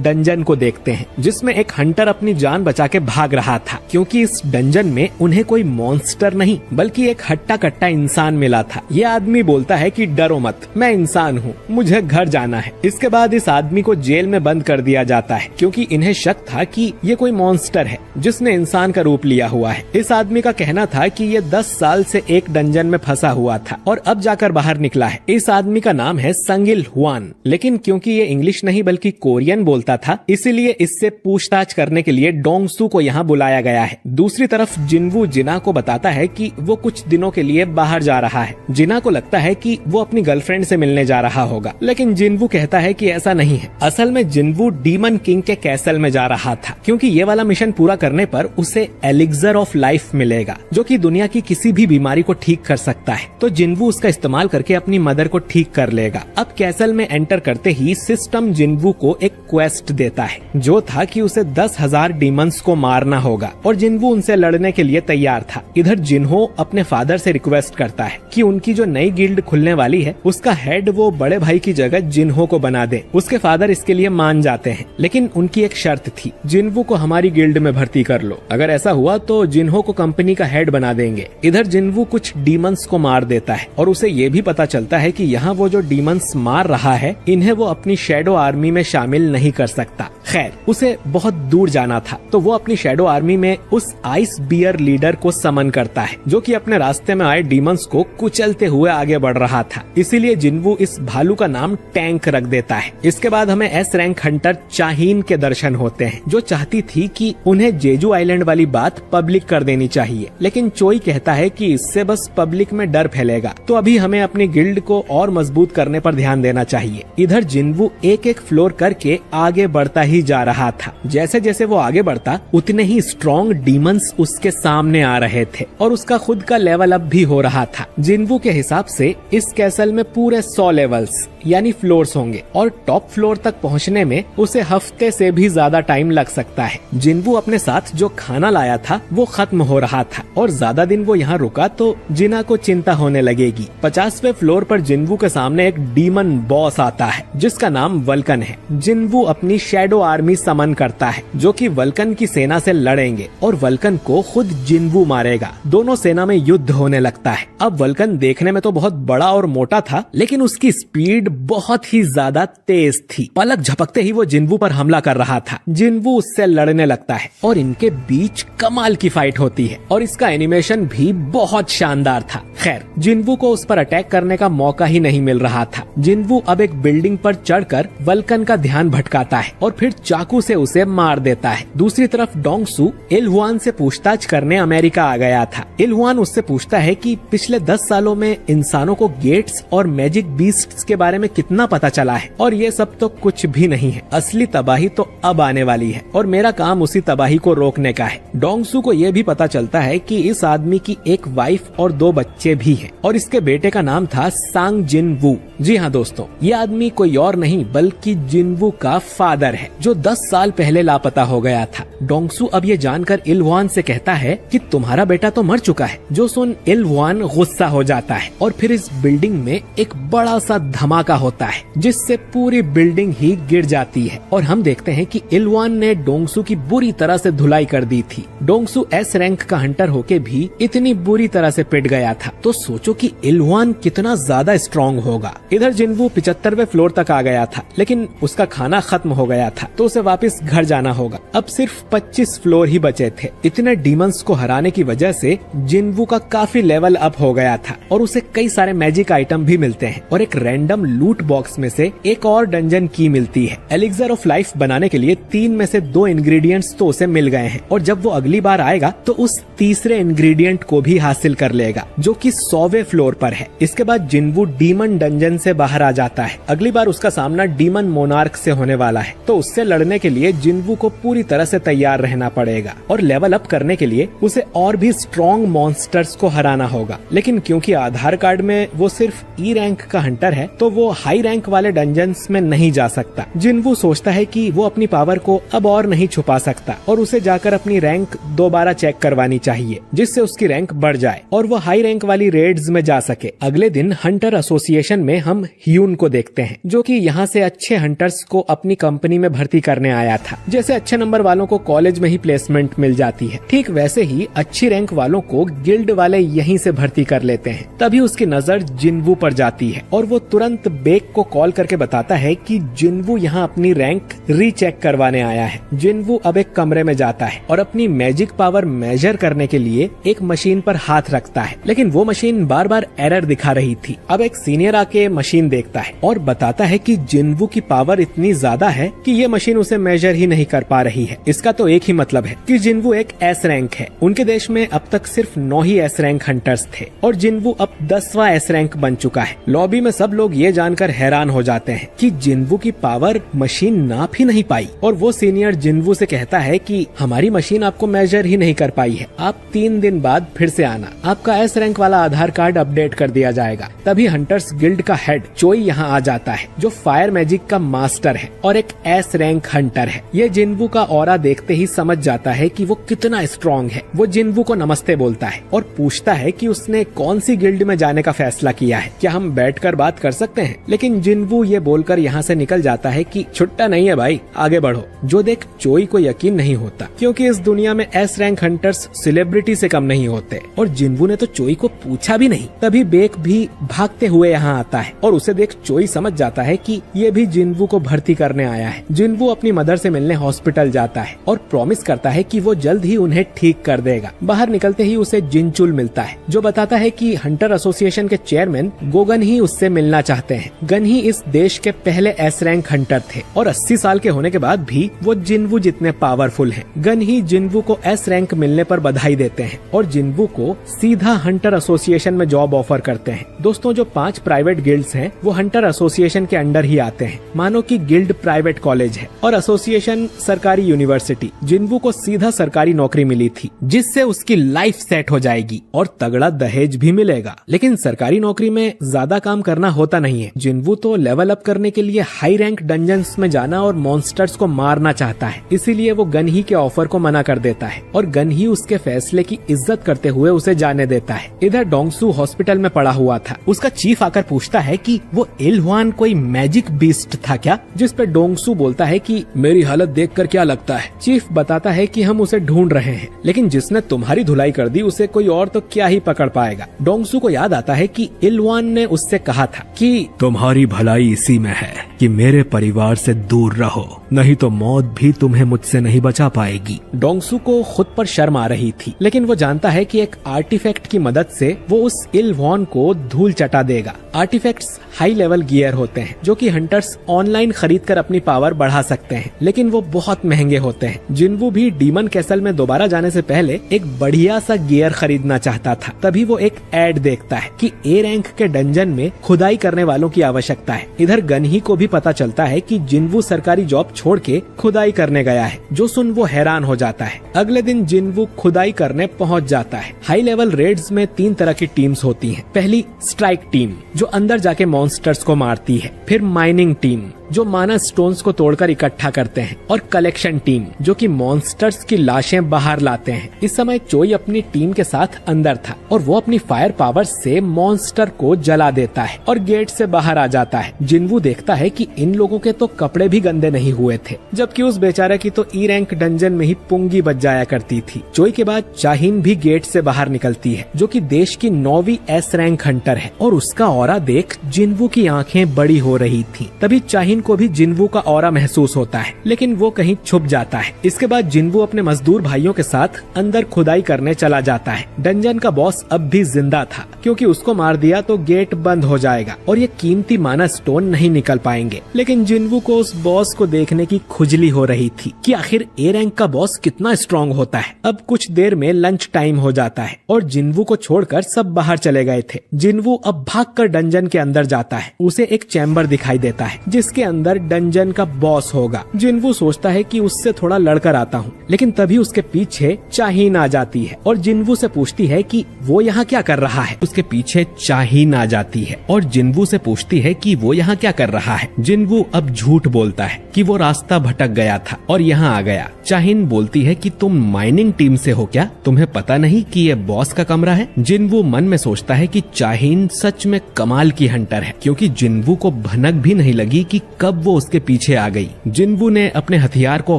Speaker 1: डंजन को देखते हैं जिसमें एक हंटर अपनी जान बचा के भाग रहा था, क्योंकि इस डंजन में उन्हें कोई मॉन्स्टर नहीं बल्कि एक हट्टा कट्टा इंसान मिला था। ये आदमी बोलता है कि डरो मत, मैं इंसान हूँ, मुझे घर जाना है। इसके बाद इस आदमी को जेल में बंद कर दिया जाता है, क्योंकि इन्हें शक था कि ये कोई मॉन्स्टर है जिसने इंसान का रूप लिया हुआ है। इस आदमी का कहना था कि ये 10 साल से एक डंजन में फंसा हुआ था और अब जाकर बाहर निकला है। इस आदमी का नाम है संगिल हुआन, लेकिन क्योंकि ये इंग्लिश नहीं बल्कि कोरियन बोलता था, इसीलिए इससे पूछताछ करने के लिए डोंगसू को यहाँ बुलाया गया है। दूसरी तरफ जिन्वू जिना को बताता है कि वो कुछ दिनों के लिए बाहर जा रहा है। जिना को लगता है कि वो अपनी गर्लफ्रेंड से मिलने जा रहा होगा, लेकिन जिन्वू कहता है कि ऐसा नहीं है। असल में जिन्वू डीमन किंग के कैसल में जा रहा था, क्योंकि ये वाला मिशन पूरा करने पर उसे एलिक्सर ऑफ लाइफ मिलेगा, जो कि दुनिया की किसी भी बीमारी को ठीक कर सकता है। तो जिन्वू उसका इस्तेमाल करके अपनी मदर को ठीक कर लेगा। अब कैसल में एंटर करते ही सिस्टम जिन्वू को एक क्वेस्ट देता है, जो था कि उसे 10,000 डीमंस को मारना होगा और जिन्वू उनसे लड़ने के लिए तैयार था। इधर जिन्हो अपने फादर से रिक्वेस्ट करता है कि उनकी जो नई गिल्ड खुलने वाली है उसका हेड वो बड़े भाई की जगह जिन्हो को बना दे। उसके फादर इसके लिए मान जाते हैं, लेकिन उनकी एक शर्त थी, जिन्वू को हमारी गिल्ड में भर्ती कर लो। अगर ऐसा हुआ तो जिन्हो को कंपनी का हेड बना देंगे। इधर जिन्वू कुछ डीमंस को मार देता है और उसे ये भी पता चलता है कि यहाँ वो जो डीमंस मार रहा है इन्हें वो अपनी शैडो आर्मी में शामिल नहीं कर सकता। खैर, उसे बहुत दूर जाना था, तो वो अपनी शैडो आर्मी में उस आइस बियर लीडर को समन करता है, जो कि अपने रास्ते में आए डीमंस को कुचलते हुए आगे बढ़ रहा था। इसीलिए जिन्वू इस भालू का नाम टैंक रख देता है। इसके बाद हमें एस रैंक हंटर चाहीन के दर्शन होते हैं, जो चाहती थी कि उन्हें जेजू आइलैंड वाली बात पब्लिक कर देनी चाहिए, लेकिन चोई कहता है कि इससे बस पब्लिक में डर फैलेगा, तो अभी हमें अपनी गिल्ड को और मजबूत करने पर ध्यान देना चाहिए। इधर जिन्वू एक एक फ्लोर करके आगे बढ़ता ही जा रहा था। जैसे जैसे वो आगे बढ़ता उतने ही स्ट्रॉन्ग डीमंस उसके सामने आ रहे थे और उसका खुद का लेवल अप भी हो रहा था। जिन्वू के हिसाब से इस कैसल में पूरे 100 लेवल्स यानी फ्लोर्स होंगे और टॉप फ्लोर तक पहुंचने में उसे हफ्ते से भी ज्यादा टाइम लग सकता है। जिन्वू अपने साथ जो खाना लाया था वो खत्म हो रहा था और ज्यादा दिन वो यहाँ रुका तो जिना को चिंता होने लगेगी। 50वें फ्लोर पर जिन्वू के सामने एक डीमन बॉस आता है जिसका नाम वल्कन है। जिन्वू अपनी शैडो आर्मी समन करता है, जो कि वल्कन की सेना से लड़ेंगे और वल्कन को खुद जिन्वू मारेगा। दोनों सेना में युद्ध होने लगता है। अब वल्कन देखने में तो बहुत बड़ा और मोटा था, लेकिन उसकी स्पीड बहुत ही ज्यादा तेज थी। पलक झपकते ही वो जिन्वू पर हमला कर रहा था। जिन्वू उससे लड़ने लगता है और इनके बीच कमाल की फाइट होती है और इसका एनिमेशन भी बहुत शानदार था। खैर, जिन्वू को उस पर अटैक करने का मौका ही नहीं मिल रहा था। जिन्वू अब एक बिल्डिंग पर चढ़कर वल्कन का ध्यान भटकाता है और फिर चाकू से उसे मार देता है। दूसरी तरफ डोंगसू इलहुआन से पूछताछ करने अमेरिका आ गया था। इलहुआन उससे पूछता है कि पिछले 10 सालों में इंसानों को गेट्स और मैजिक बीस्ट्स के बारे में कितना पता चला है, और ये सब तो कुछ भी नहीं है। असली तबाही तो अब आने वाली है और मेरा काम उसी तबाही को रोकने का है। डोंगसू को ये भी पता चलता है कि इस आदमी की एक वाइफ और 2 बच्चे भी हैं और इसके बेटे का नाम था सांग जिनवू। जी हाँ दोस्तों, ये आदमी कोई और नहीं बल्कि जिनवू का फादर है, जो 10 साल पहले लापता हो गया था। डोंगसू अब ये जानकर इलहुआन से कहता है कि तुम्हारा बेटा तो मर चुका है। जो सुन इलहुआन गुस्सा हो जाता है और फिर इस बिल्डिंग में एक बड़ा सा धमाका होता है जिससे पूरी बिल्डिंग ही गिर जाती है और हम देखते हैं कि इलहुआन ने डोंगसू की बुरी तरह से धुलाई कर दी थी। डोंगसू एस रैंक का हंटर होके भी इतनी बुरी तरह से पिट गया था, तो सोचो कि इलहुआन कितना ज्यादा स्ट्रॉन्ग होगा। इधर जिन्वू 75वें फ्लोर तक आ गया था, लेकिन उसका खाना खत्म हो गया था, तो उसे वापस घर जाना होगा। अब सिर्फ 25 फ्लोर ही बचे थे। इतने डीमंस को हराने की वजह से जिन्वू का काफी लेवल अप हो गया था और उसे कई सारे मैजिक आइटम भी मिलते हैं और एक रैंडम लूट बॉक्स में से एक और डंजन की मिलती है। एलिक्सर ऑफ लाइफ बनाने के लिए 3 में से 2 इंग्रेडिएंट्स तो उसे मिल गए हैं और जब वो अगली बार आएगा तो उस तीसरे इंग्रेडिएंट को भी हासिल कर लेगा जो कि 100वें फ्लोर पर है। इसके बाद जिनवू डीमन डंजन से बाहर आ जाता है। अगली बार उसका सामना डीमन मोनार्क से होने वाला है, तो उससे लड़ने के लिए जिनवू को पूरी तरह से तैयार रहना पड़ेगा और लेवल अप करने के लिए उसे और भी स्ट्रॉन्ग मॉन्स्टर्स को हराना होगा। लेकिन क्योंकि आधार कार्ड में वो सिर्फ ई रैंक का हंटर है तो वो हाई रैंक वाले डंजन्स में नहीं जा सकता। जिनवू सोचता है कि वो अपनी पावर को अब और नहीं छुपा सकता और उसे जाकर अपनी रैंक दोबारा चेक करवानी चाहिए जिससे उसकी रैंक बढ़ जाए और वो हाई रैंक वाली रेड्स में जा सके। अगले दिन हंटर एसोसिएशन में हम ह्यून को देखते हैं जो कि यहाँ से अच्छे हंटर्स को अपनी कंपनी में भर्ती करने आया था। जैसे अच्छे नंबर वालों को कॉलेज में ही प्लेसमेंट मिल जाती है, ठीक वैसे ही अच्छी रैंक वालों को गिल्ड वाले यहीं से भर्ती कर लेते हैं। तभी उसकी नजर जिनवू पर जाती है और वो तुरंत बेक को कॉल करके बताता है कि जिनवू यहाँ अपनी रैंक रीचेक करवाने आया है। जिनवू अब एक कमरे में जाता है और अपनी मैजिक पावर मेजर करने के लिए एक मशीन पर हाथ रखता है, लेकिन वो मशीन बार बार एरर दिखा रही थी। अब एक सीनियर आके मशीन देखता है और बताता है कि जिनवू की पावर इतनी ज्यादा है कि ये मशीन उसे मेजर ही नहीं कर पा रही है। इसका तो एक ही मतलब है कि जिनवू एक एस रैंक है। उनके देश में अब तक सिर्फ 9 ही एस रैंक हंटर्स थे और जिनवू अब 10वां एस रैंक बन चुका है। लॉबी में सब लोग ये जानकर हैरान हो जाते हैं कि जिनवू की पावर मशीन नाप ही नहीं पाई और वो सीनियर जिनवू से कहता है कि हमारी मशीन आपको मेजर ही नहीं कर पाई है, आप 3 दिन बाद फिर से आना, आपका एस रैंक वाला आधार कार्ड अपडेट कर दिया जाएगा। तभी हंटर्स गिल्ड का हेड चोई यहाँ आ जाता है जो फायर मैजिक का मास्टर है और एक एस रैंक हंटर है। ये जिनवू का ऑरा देखते ही समझ जाता है कि वो कितना स्ट्रॉन्ग है। वो जिनवू को नमस्ते बोलता है और पूछता है कि उसने कौन सी गिल्ड में जाने का फैसला किया है, क्या हम बैठकर बात कर सकते हैं। लेकिन जिनवू ये बोलकर यहाँ से निकल जाता है कि छुट्टा नहीं है भाई, आगे बढ़ो। जो देख चोई को यकीन नहीं होता क्योंकि इस दुनिया में एस रैंक हंटर्स सेलिब्रिटी से कम नहीं होते और जिनवू ने तो चोई को पूछा भी नहीं। तभी बेक भी भागते हुए यहाँ आता है और उसे देख चोई समझ जाता है कि ये भी जिनवू को भर्ती करने आया है। जिनवू अपनी मदर से मिलने हॉस्पिटल जाता है और प्रॉमिस करता है कि वो जल्द ही उन्हें ठीक कर देगा। बाहर निकलते ही उसे जिनचुल मिलता है जो बताता है कि हंटर एसोसिएशन के चेयरमैन गोगन ही उससे मिलना चाहते हैं। गन ही इस देश के पहले एस रैंक हंटर थे और 80 साल के होने के बाद भी वो जिनवू जितने पावरफुल हैं। गन ही जिनवू को एस रैंक मिलने पर बधाई देते हैं और जिनवू को सीधा हंटर एसोसिएशन में जॉब ऑफर करते हैं। दोस्तों, जो 5 प्राइवेट गिल्ड्स हैं वो हंटर एसोसिएशन के अंडर ही आते हैं। मानो कि गिल्ड प्राइवेट कॉलेज है और एसोसिएशन सरकारी यूनिवर्सिटी। जिनवू को सीधा सरकारी नौकरी मिली थी जिससे उसकी लाइफ सेट हो जाएगी और तगड़ा दहेज भी मिलेगा। लेकिन सरकारी नौकरी में ज्यादा काम करना होता नहीं है। जिनवू तो लेवल अप करने के लिए हाई रैंक डंजन्स में जाना और मॉन्स्टर्स को मारना चाहता है, इसीलिए वो गन ही के ऑफर को मना कर देता है और गन ही उसके फैसले की इज्जत करते हुए उसे जाने देता है। इधर डोंगसू हॉस्पिटल में पड़ा हुआ था। उसका चीफ आकर पूछता है कि वो इलहुआन कोई मैजिक बीस्ट था क्या, जिस पे डोंगसू बोलता है कि मेरी हालत देखकर क्या लगता है। चीफ बताता है कि हम उसे ढूंढ रहे हैं, लेकिन जिसने तुम्हारी धुलाई कर दी उसे कोई और तो क्या ही पकड़ पाएगा। डोंगसू को याद आता है कि इलहुआन ने उससे कहा था कि
Speaker 2: तुम्हारी भलाई इसी में है कि मेरे परिवार से दूर रहो, नहीं तो मौत भी तुम्हें मुझसे नहीं बचा पाएगी।
Speaker 1: डोंगसू को खुद पर शर्म आ रही थी, लेकिन वो जानता है कि एक आर्टिफैक्ट की मदद से वो उस इलहुआन को धूल चटा देगा। आर्टिफैक्ट्स हाई लेवल गियर होते हैं जो कि हंटर्स ऑनलाइन खरीद कर अपनी पावर बढ़ा सकते हैं, लेकिन वो बहुत महंगे होते हैं। जिनवू भी डीमन कैसल में दोबारा जाने से पहले एक बढ़िया सा गियर खरीदना चाहता था। तभी वो एक एड देखता है कि ए रैंक के डंजन में खुदाई करने वालों की आवश्यकता है। इधर गनही को भी पता चलता है कि जिनवू सरकारी जॉब छोड़ के खुदाई करने गया है, जो सुन वो हैरान हो जाता है। अगले दिन जिनवू खुदाई करने पहुंच जाता है। हाई लेवल रेड्स में 3 तरह की टीम्स होती हैं। पहली स्ट्राइक टीम जो अंदर जाके मॉन्स्टर्स को मारती है, फिर माइनिंग टीम जो माना स्टोन्स को तोड़कर इकट्ठा करते हैं, और कलेक्शन टीम जो कि मॉन्स्टर्स की लाशें बाहर लाते हैं। इस समय चोई अपनी टीम के साथ अंदर था और वो अपनी फायर पावर से मॉन्स्टर को जला देता है और गेट से बाहर आ जाता है। जिनवू देखता है कि इन लोगों के तो कपड़े भी गंदे नहीं हुए थे, जबकि उस बेचारे की तो ई रैंक डंजन में ही पुंगी बच जाया करती थी। चोई के बाद चाहीन भी गेट से बाहर निकलती है, जो कि देश की 9वीं एस रैंक हंटर है, और उसका ऑरा देख जिनवू की आंखें बड़ी हो रही थी। तभी चाहीन को भी जिन्वू का ऑरा महसूस होता है, लेकिन वो कहीं छुप जाता है। इसके बाद जिन्वू अपने मजदूर भाइयों के साथ अंदर खुदाई करने चला जाता है। डंजन का बॉस अब भी जिंदा था, क्योंकि उसको मार दिया तो गेट बंद हो जाएगा और ये कीमती माना स्टोन नहीं निकल पाएंगे। लेकिन जिन्वू को उस बॉस को देखने की खुजली हो रही थी कि आखिर ए रैंक का बॉस कितना स्ट्रांग होता है। अब कुछ देर में लंच टाइम हो जाता है और जिन्वू को छोड़कर सब बाहर चले गए थे। जिन्वू अब भागकर डंजन के अंदर जाता है। उसे एक चैम्बर दिखाई देता है जिसके अंदर डंजन का बॉस होगा। जिन्वू सोचता है कि उससे थोड़ा लड़कर आता हूँ, लेकिन तभी उसके पीछे चाहीन आ जाती है और जिन्वू से पूछती है कि वो यहाँ क्या कर रहा है। उसके पीछे चाहीन आ जाती है और जिन्वू से पूछती है कि वो यहाँ क्या कर रहा है। जिन्वू अब झूठ बोलता है कि वो रास्ता भटक गया था और यहाँ आ गया। चाहीन बोलती है कि तुम माइनिंग टीम से हो क्या? तुम्हें पता नहीं कि ये बॉस का कमरा है? जिन्वू मन में सोचता है कि चाहीन सच में कमाल की हंटर है, क्योंकि जिन्वू को भनक भी नहीं लगी कि कब वो उसके पीछे आ गई। जिन्वू ने अपने हथियार को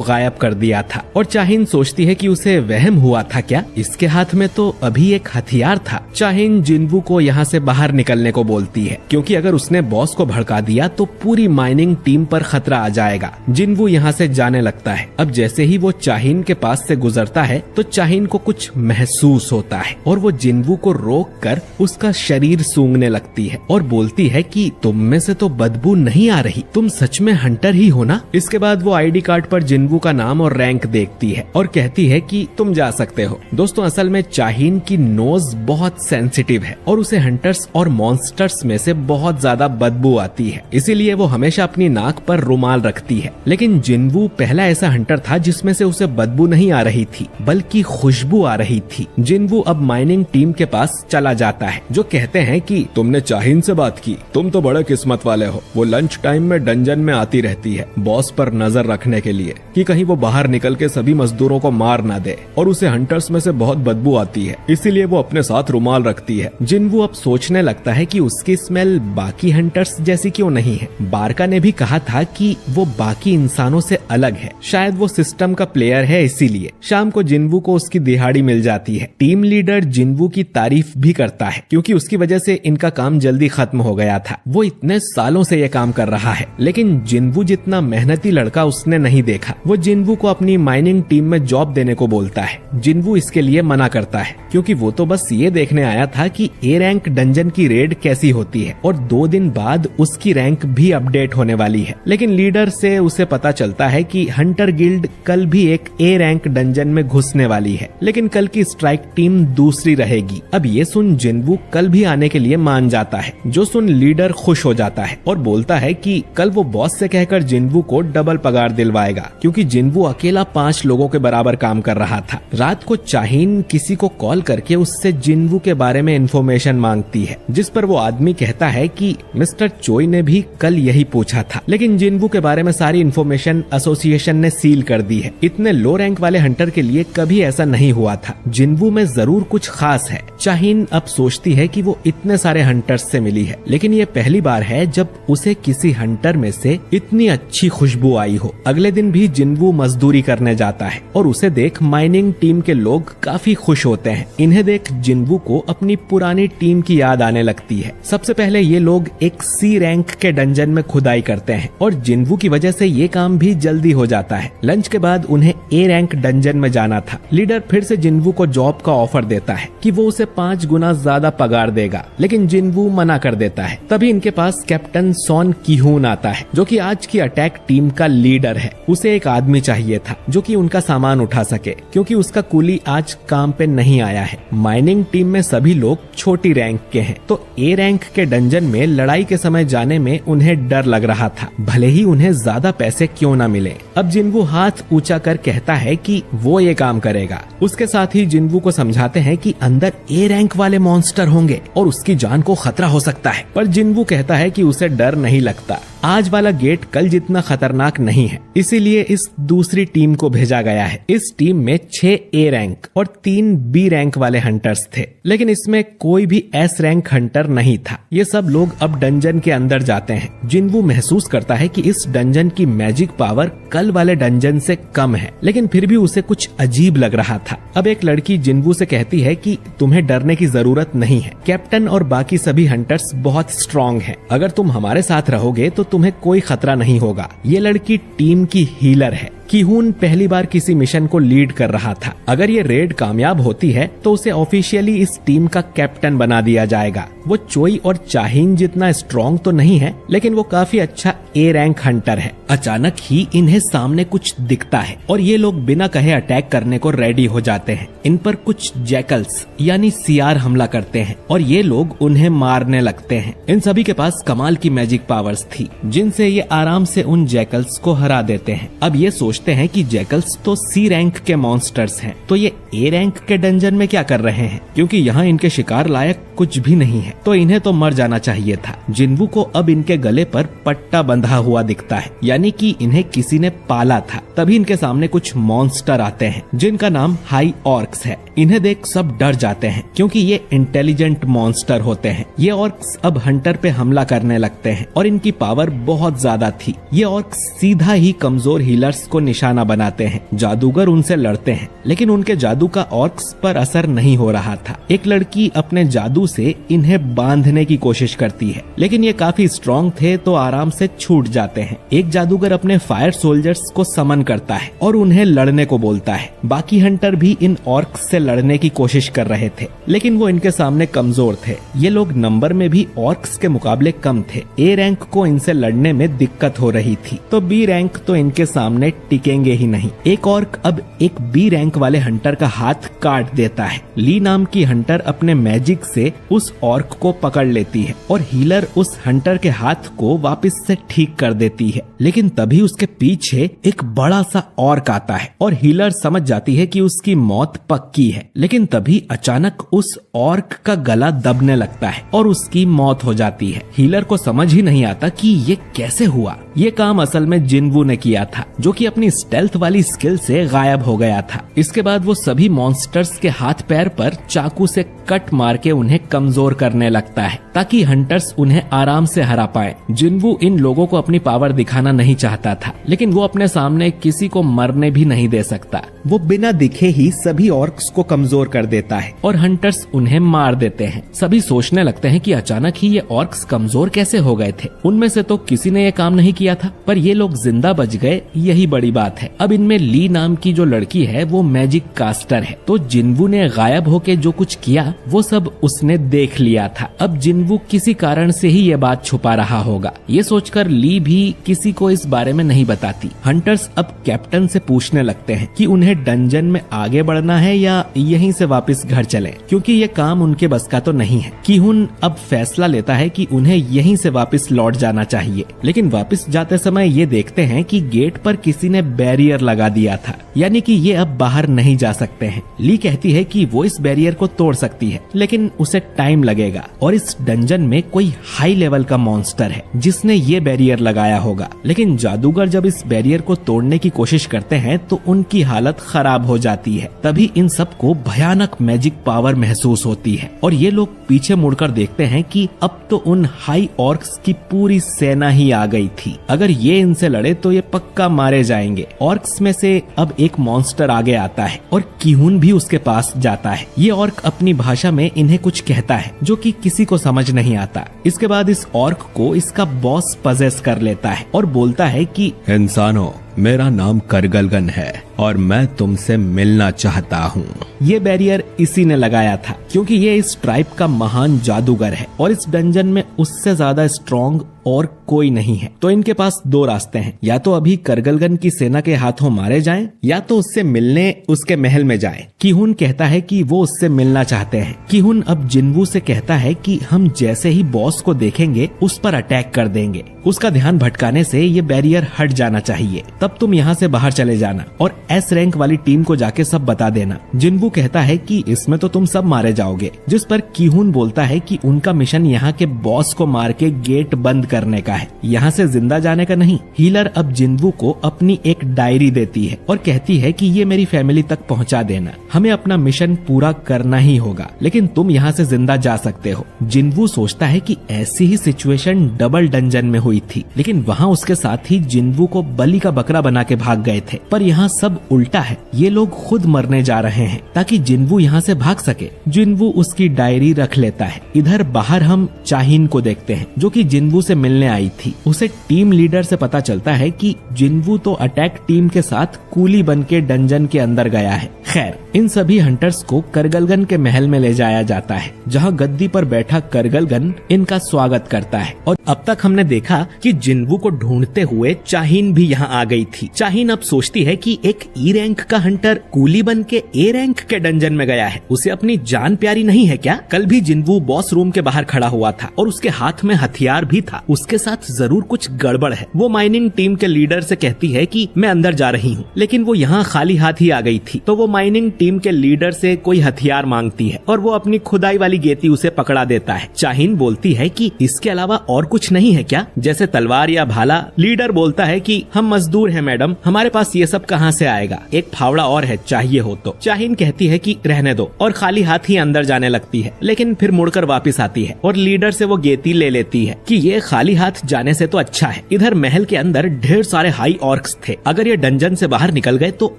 Speaker 1: गायब कर दिया था और चाहीन सोचती है कि उसे वहम हुआ था क्या? इसके हाथ में तो अभी एक हथियार था। चाहीन जिन्वू को यहाँ से बाहर निकलने को बोलती है, क्योंकि अगर उसने बॉस को भड़का दिया तो पूरी माइनिंग टीम पर खतरा आ जाएगा। जिन्वू यहाँ से जाने लगता है। अब जैसे ही वो चाहीन के पास से गुजरता है तो चाहीन को कुछ महसूस होता है और वो जिन्वू को रोककर उसका शरीर सूंघने लगती है और बोलती है कि तुम में से तो बदबू नहीं आ रही, तुम सच में हंटर ही हो ना? इसके बाद वो आईडी कार्ड पर जिन्वू का नाम और रैंक देखती है और कहती है कि तुम जा सकते हो। दोस्तों, असल में चाहीन की नोज बहुत सेंसिटिव है और उसे हंटर्स और मॉन्स्टर्स में से बहुत ज्यादा बदबू आती है, इसीलिए वो हमेशा अपनी नाक पर रुमाल रखती है। लेकिन जिन्वू पहला ऐसा हंटर था जिसमें से उसे बदबू नहीं आ रही थी, बल्कि खुशबू आ रही थी। जिन्वू अब माइनिंग टीम के पास चला जाता है, जो कहते हैं कि तुमने चाहीन से बात की, तुम तो बड़े किस्मत वाले हो। वो लंच टाइम में डंजन में आती रहती है बॉस पर नजर रखने के लिए कि कहीं वो बाहर निकल के सभी मजदूरों को मार ना दे, और उसे हंटर्स में से बहुत बदबू आती है, इसीलिए वो अपने साथ रुमाल रखती है। जिन्वू अब सोचने लगता है कि उसकी स्मेल बाकी हंटर्स जैसी क्यों नहीं है। बारका ने भी कहा था कि वो बाकी इंसानों से अलग है, शायद वो सिस्टम का प्लेयर है इसीलिए। शाम को जिन्वू को उसकी दिहाड़ी मिल जाती है। टीम लीडर जिन्वू की तारीफ भी करता है, क्योंकि उसकी वजह से इनका काम जल्दी खत्म हो गया था। वो इतने सालों से ये काम कर रहा है, लेकिन जिन्वू जितना मेहनती लड़का उसने नहीं देखा। वो जिन्वू को अपनी माइनिंग टीम में जॉब देने को बोलता है। जिन्वू इसके लिए मना करता है, क्योंकि वो तो बस ये देखने आया था कि ए रैंक डंजन की रेड कैसी होती है, और 2 दिन बाद उसकी रैंक भी अपडेट होने वाली है। लेकिन लीडर से उसे पता चलता है कि हंटर गिल्ड कल भी एक ए रैंक डंजन में घुसने वाली है, लेकिन कल की स्ट्राइक टीम दूसरी रहेगी। अब ये सुन जिन्वू कल भी आने के लिए मान जाता है, जो सुन लीडर खुश हो जाता है और बोलता है कि कल वो बॉस से कहकर जिन्वू को डबल पगार दिलवाएगा, क्योंकि जिन्वू अकेला 5 लोगों के बराबर काम कर रहा था। रात को चाहीन किसी को कॉल करके उससे जिन्वू के बारे में इन्फॉर्मेशन मांगती है, जिस पर वो आदमी कहता है कि मिस्टर चोई ने भी कल यही पूछा था, लेकिन जिन्वू के बारे में सारी इन्फॉर्मेशन एसोसिएशन ने सील कर दी है। इतने लो रैंक वाले हंटर के लिए कभी ऐसा नहीं हुआ था। जिन्वू में जरूर कुछ खास है। चाहीन अब सोचती है कि वो इतने सारे हंटर्स से मिली है, लेकिन ये पहली बार है जब उसे किसी हंटर में से इतनी अच्छी खुशबू आई हो। अगले दिन भी जिन्वू मजदूरी करने जाता है और उसे देख माइनिंग टीम के लोग काफी खुश होते हैं। इन्हें देख जिन्वू को अपनी पुरानी टीम की याद आने लगती है। सबसे पहले ये लोग एक सी रैंक के डंजन में खुदाई करते हैं और जिन्वू की वजह से ये काम भी जल्दी हो जाता है। लंच के बाद उन्हें ए रैंक डंजन में जाना था। लीडर फिर से जिन्वू को जॉब का ऑफर देता है कि वो उसे 5 गुना ज्यादा पगार देगा, लेकिन जिन्वू मना कर देता है। तभी इनके पास कैप्टन सॉन कीहून आता है, जो कि आज की अटैक टीम का लीडर है। उसे एक आदमी चाहिए था जो कि उनका सामान उठा सके, क्योंकि उसका कुली आज काम पे नहीं आया है। माइनिंग टीम में सभी लोग छोटी रैंक के हैं, तो ए रैंक के डंजन में लड़ाई के समय जाने में उन्हें डर लग रहा था, भले ही उन्हें ज्यादा पैसे क्यों न मिले। अब जिन्वू हाथ ऊंचा कर कहता है कि वो ये काम करेगा। उसके साथ ही जिन्वू को समझाते हैं कि अंदर ए रैंक वाले मॉन्स्टर होंगे और उसकी जान को खतरा हो सकता है, पर जिन्वू कहता है कि उसे डर नहीं लगता। आज वाला गेट कल जितना खतरनाक नहीं है, इसीलिए इस दूसरी टीम को भेजा गया है। इस टीम में 6 ए रैंक और 3 बी रैंक वाले हंटर्स थे, लेकिन इसमें कोई भी एस रैंक हंटर नहीं था। ये सब लोग अब डंजन के अंदर जाते हैं। जिन्वू महसूस करता है कि इस डंजन की मैजिक पावर कल वाले डंजन से कम है, लेकिन फिर भी उसे कुछ अजीब लग रहा था। अब एक लड़की जिन्वू से कहती है कि तुम्हें डरने की जरूरत नहीं है, कैप्टन और बाकी सभी हंटर्स बहुत स्ट्रांग हैं। अगर तुम हमारे साथ रहोगे तो तुम्हें कोई खतरा नहीं होगा। ये लड़की टीम की हीलर है। किहून पहली बार किसी मिशन को लीड कर रहा था। अगर ये रेड कामयाब होती है तो उसे ऑफिशियली इस टीम का कैप्टन बना दिया जाएगा। वो चोई और चाहिन जितना स्ट्रॉन्ग तो नहीं है, लेकिन वो काफी अच्छा ए रैंक हंटर है। अचानक ही इन्हें सामने कुछ दिखता है और ये लोग बिना कहे अटैक करने को रेडी हो जाते हैं। इन पर कुछ जैकल्स यानी सियार हमला करते हैं और ये लोग उन्हें मारने लगते हैं। इन सभी के पास कमाल की मैजिक पावर्स थी, जिनसे ये आराम से उन जैकल्स को हरा देते हैं। अब ये सोचते हैं कि जैकल्स तो सी रैंक के मॉन्स्टर्स हैं, तो ये ए रैंक के डंजन में क्या कर रहे हैं, क्योंकि यहाँ इनके शिकार लायक कुछ भी नहीं है, तो इन्हें तो मर जाना चाहिए था। जिन्वू को अब इनके गले पर पट्टा बंधा हुआ दिखता है, यानी कि इन्हें किसी ने पाला था। तभी इनके सामने कुछ मॉन्स्टर आते हैं जिनका नाम हाई ऑर्क्स है। इन्हें देख सब डर जाते हैं क्योंकि ये इंटेलिजेंट मॉन्स्टर होते हैं। ये ऑर्क्स अब हंटर पे हमला करने लगते हैं और इनकी पावर बहुत ज्यादा थी। ये ऑर्क्स सीधा ही कमजोर हीलर्स को निशाना बनाते हैं। जादूगर उनसे लड़ते हैं, लेकिन उनके जादू का ऑर्क्स पर असर नहीं हो रहा था। एक लड़की अपने जादू से इन्हें बांधने की कोशिश करती है, लेकिन ये काफी स्ट्रॉन्ग थे तो आराम से छूट जाते हैं। एक जादूगर अपने फायर सोल्जर्स को समन करता है और उन्हें लड़ने को बोलता है। बाकी हंटर भी इन ऑर्क्स से लड़ने की कोशिश कर रहे थे, लेकिन वो इनके सामने कमजोर थे। ये लोग नंबर में भी ऑर्क्स के मुकाबले कम थे। ए रैंक को इनसे लड़ने में दिक्कत हो रही थी, तो बी रैंक तो इनके सामने टिकेंगे ही नहीं। एक ऑर्क अब एक बी रैंक वाले हंटर का हाथ काट देता है। ली नाम की हंटर अपने मैजिक से उस ऑर्क को पकड़ लेती है और हीलर उस हंटर के हाथ को वापस से ठीक कर देती है, लेकिन तभी उसके पीछे एक बड़ा सा ऑर्क आता है और हीलर समझ जाती है कि उसकी मौत पक्की है। लेकिन तभी अचानक उस ऑर्क का गला दबने लगता है और उसकी मौत हो जाती है। हीलर को समझ ही नहीं आता कि ये कैसे हुआ। ये काम असल में जिन्वू ने किया था, जो कि अपनी स्टेल्थ वाली स्किल से गायब हो गया था। इसके बाद वो सभी मॉन्स्टर्स के हाथ पैर पर चाकू से कट मार के उन्हें कमजोर करने लगता है, ताकि हंटर्स उन्हें आराम से हरा पाए। जिन्वू इन लोगों को अपनी पावर दिखाना नहीं चाहता था, लेकिन वो अपने सामने किसी को मरने भी नहीं दे सकता। वो बिना दिखे ही सभी ऑर्क्स को कमजोर कर देता है और हंटर्स उन्हें मार देते हैं। सभी सोचने लगते हैं कि अचानक ही ये ऑर्क्स कमजोर कैसे हो गए थे। उनमें से तो किसी ने ये काम नहीं किया था, पर ये लोग जिंदा बच गए, यही बड़ी बात है। अब इनमें ली नाम की जो लड़की है वो मैजिक कास्टर है, तो जिन्वू ने गायब होके जो कुछ किया वो सब उसने देख लिया था। अब जिन्वू किसी कारण से ही ये बात छुपा रहा होगा। ये सोचकर ली भी किसी को इस बारे में नहीं बताती। हंटर्स अब कैप्टन से पूछने लगते हैं कि उन्हें डंजन में आगे बढ़ना है या यहीं से वापस घर चले, क्योंकि ये काम उनके बस का तो नहीं है। किहुन अब फैसला लेता है कि उन्हें यहीं से वापस लौट जाना चाहिए, लेकिन वापस जाते समय ये देखते हैं कि गेट पर किसी ने बैरियर लगा दिया था, यानी कि ये अब बाहर नहीं जा सकते हैं। ली कहती है कि वो इस बैरियर को तोड़ सकती है, लेकिन उसे टाइम लगेगा और इस डंजन में कोई हाई लेवल का मॉन्स्टर है जिसने ये बैरियर लगाया होगा। लेकिन जादूगर जब इस बैरियर को तोड़ने की कोशिश करते हैं तो उनकी हालत खराब हो जाती है। तभी इन सबको भयानक मैजिक पावर महसूस होती है और ये लोग पीछे मुड़कर देखते हैं कि अब तो उन हाई ऑर्क्स की पूरी सेना ही आ गई थी। अगर ये इनसे लड़े तो ये पक्का मारे जाएंगे। ऑर्क्स में से अब एक मॉन्स्टर आगे आता है और किहुन भी उसके पास जाता है। ये ऑर्क अपनी भाषा में इन्हें कुछ कहता है जो कि किसी को समझ नहीं आता। इसके बाद इस ऑर्क को इसका बॉस पजेस कर लेता है और बोलता है कि
Speaker 2: इंसानों, मेरा नाम करगलगन है और मैं तुमसे मिलना चाहता हूँ।
Speaker 1: ये बैरियर इसी ने लगाया था, क्योंकि ये इस ट्राइब का महान जादूगर है और इस डंजन में उससे ज्यादा स्ट्रॉन्ग और कोई नहीं है। तो इनके पास दो रास्ते हैं, या तो अभी करगलगन की सेना के हाथों मारे जाएं, या तो उससे मिलने उसके महल में जाएं। किहुन कहता है कि वो उससे मिलना चाहते हैं। किहुन अब जिन्वू से कहता है कि हम जैसे ही बॉस को देखेंगे उस पर अटैक कर देंगे। उसका ध्यान भटकाने से ये बैरियर हट जाना चाहिए, तब तुम यहाँ से बाहर चले जाना और एस रैंक वाली टीम को जाके सब बता देना। जिन्वू कहता है कि इसमें तो तुम सब मारे जाओगे, जिस पर किहुन बोलता है कि उनका मिशन यहाँ के बॉस को मार के गेट बंद करने का है, यहाँ से जिंदा जाने का नहीं। हीलर अब जिन्वू को अपनी एक डायरी देती है और कहती है कि ये मेरी फैमिली तक पहुँचा देना, हमें अपना मिशन पूरा करना ही होगा, लेकिन तुम यहाँ से जिंदा जा सकते हो। जिन्वू सोचता है कि ऐसी ही सिचुएशन डबल डंजन में हुई थी, लेकिन वहाँ उसके साथ ही जिन्वू को बलि का बकरा बकरा बना के भाग गए थे, पर यहाँ सब उल्टा है। ये लोग खुद मरने जा रहे हैं ताकि जिन्वू यहाँ से भाग सके। जिन्वू उसकी डायरी रख लेता है। इधर बाहर हम चाहीन को देखते हैं जो कि जिन्वू से मिलने आई थी। उसे टीम लीडर से पता चलता है कि जिन्वू तो अटैक टीम के साथ कूली बन के डंजन के अंदर गया है। खैर, इन सभी हंटर्स को करगलगन के महल में ले जाया जाता है, जहाँ गद्दी पर बैठा करगलगन इनका स्वागत करता है। और अब तक हमने देखा कि जिन्वू को ढूंढते हुए चाहीन भी यहाँ आ गई थी। चाहीन अब सोचती है कि एक ई रैंक का हंटर कूली बन के ए रैंक के डंजन में गया है, उसे अपनी जान प्यारी नहीं है क्या? कल भी जिन्वू बॉस रूम के बाहर खड़ा हुआ था और उसके हाथ में हथियार भी था। उसके साथ जरूर कुछ गड़बड़ है। वो माइनिंग टीम के लीडर से कहती है कि मैं अंदर जा रही हूँ, लेकिन वो यहाँ खाली हाथ ही आ गई थी। तो वो माइनिंग टीम के लीडर से कोई हथियार मांगती है और वो अपनी खुदाई वाली गेती उसे पकड़ा देता है। चाहीन बोलती है कि इसके अलावा और कुछ नहीं है क्या, जैसे तलवार या भाला? लीडर बोलता है कि हम मजदूर हैं मैडम, हमारे पास ये सब कहाँ से आएगा, एक फावड़ा और है चाहिए हो तो। चाहीन कहती है कि रहने दो और खाली हाथ ही अंदर जाने लगती है, लेकिन फिर मुड़कर वापस आती है और लीडर से वो गेती ले लेती है कि ये खाली हाथ जाने से तो अच्छा है। इधर महल के अंदर ढेर सारे हाई ऑर्क्स थे। अगर ये डंजन से बाहर निकल गए तो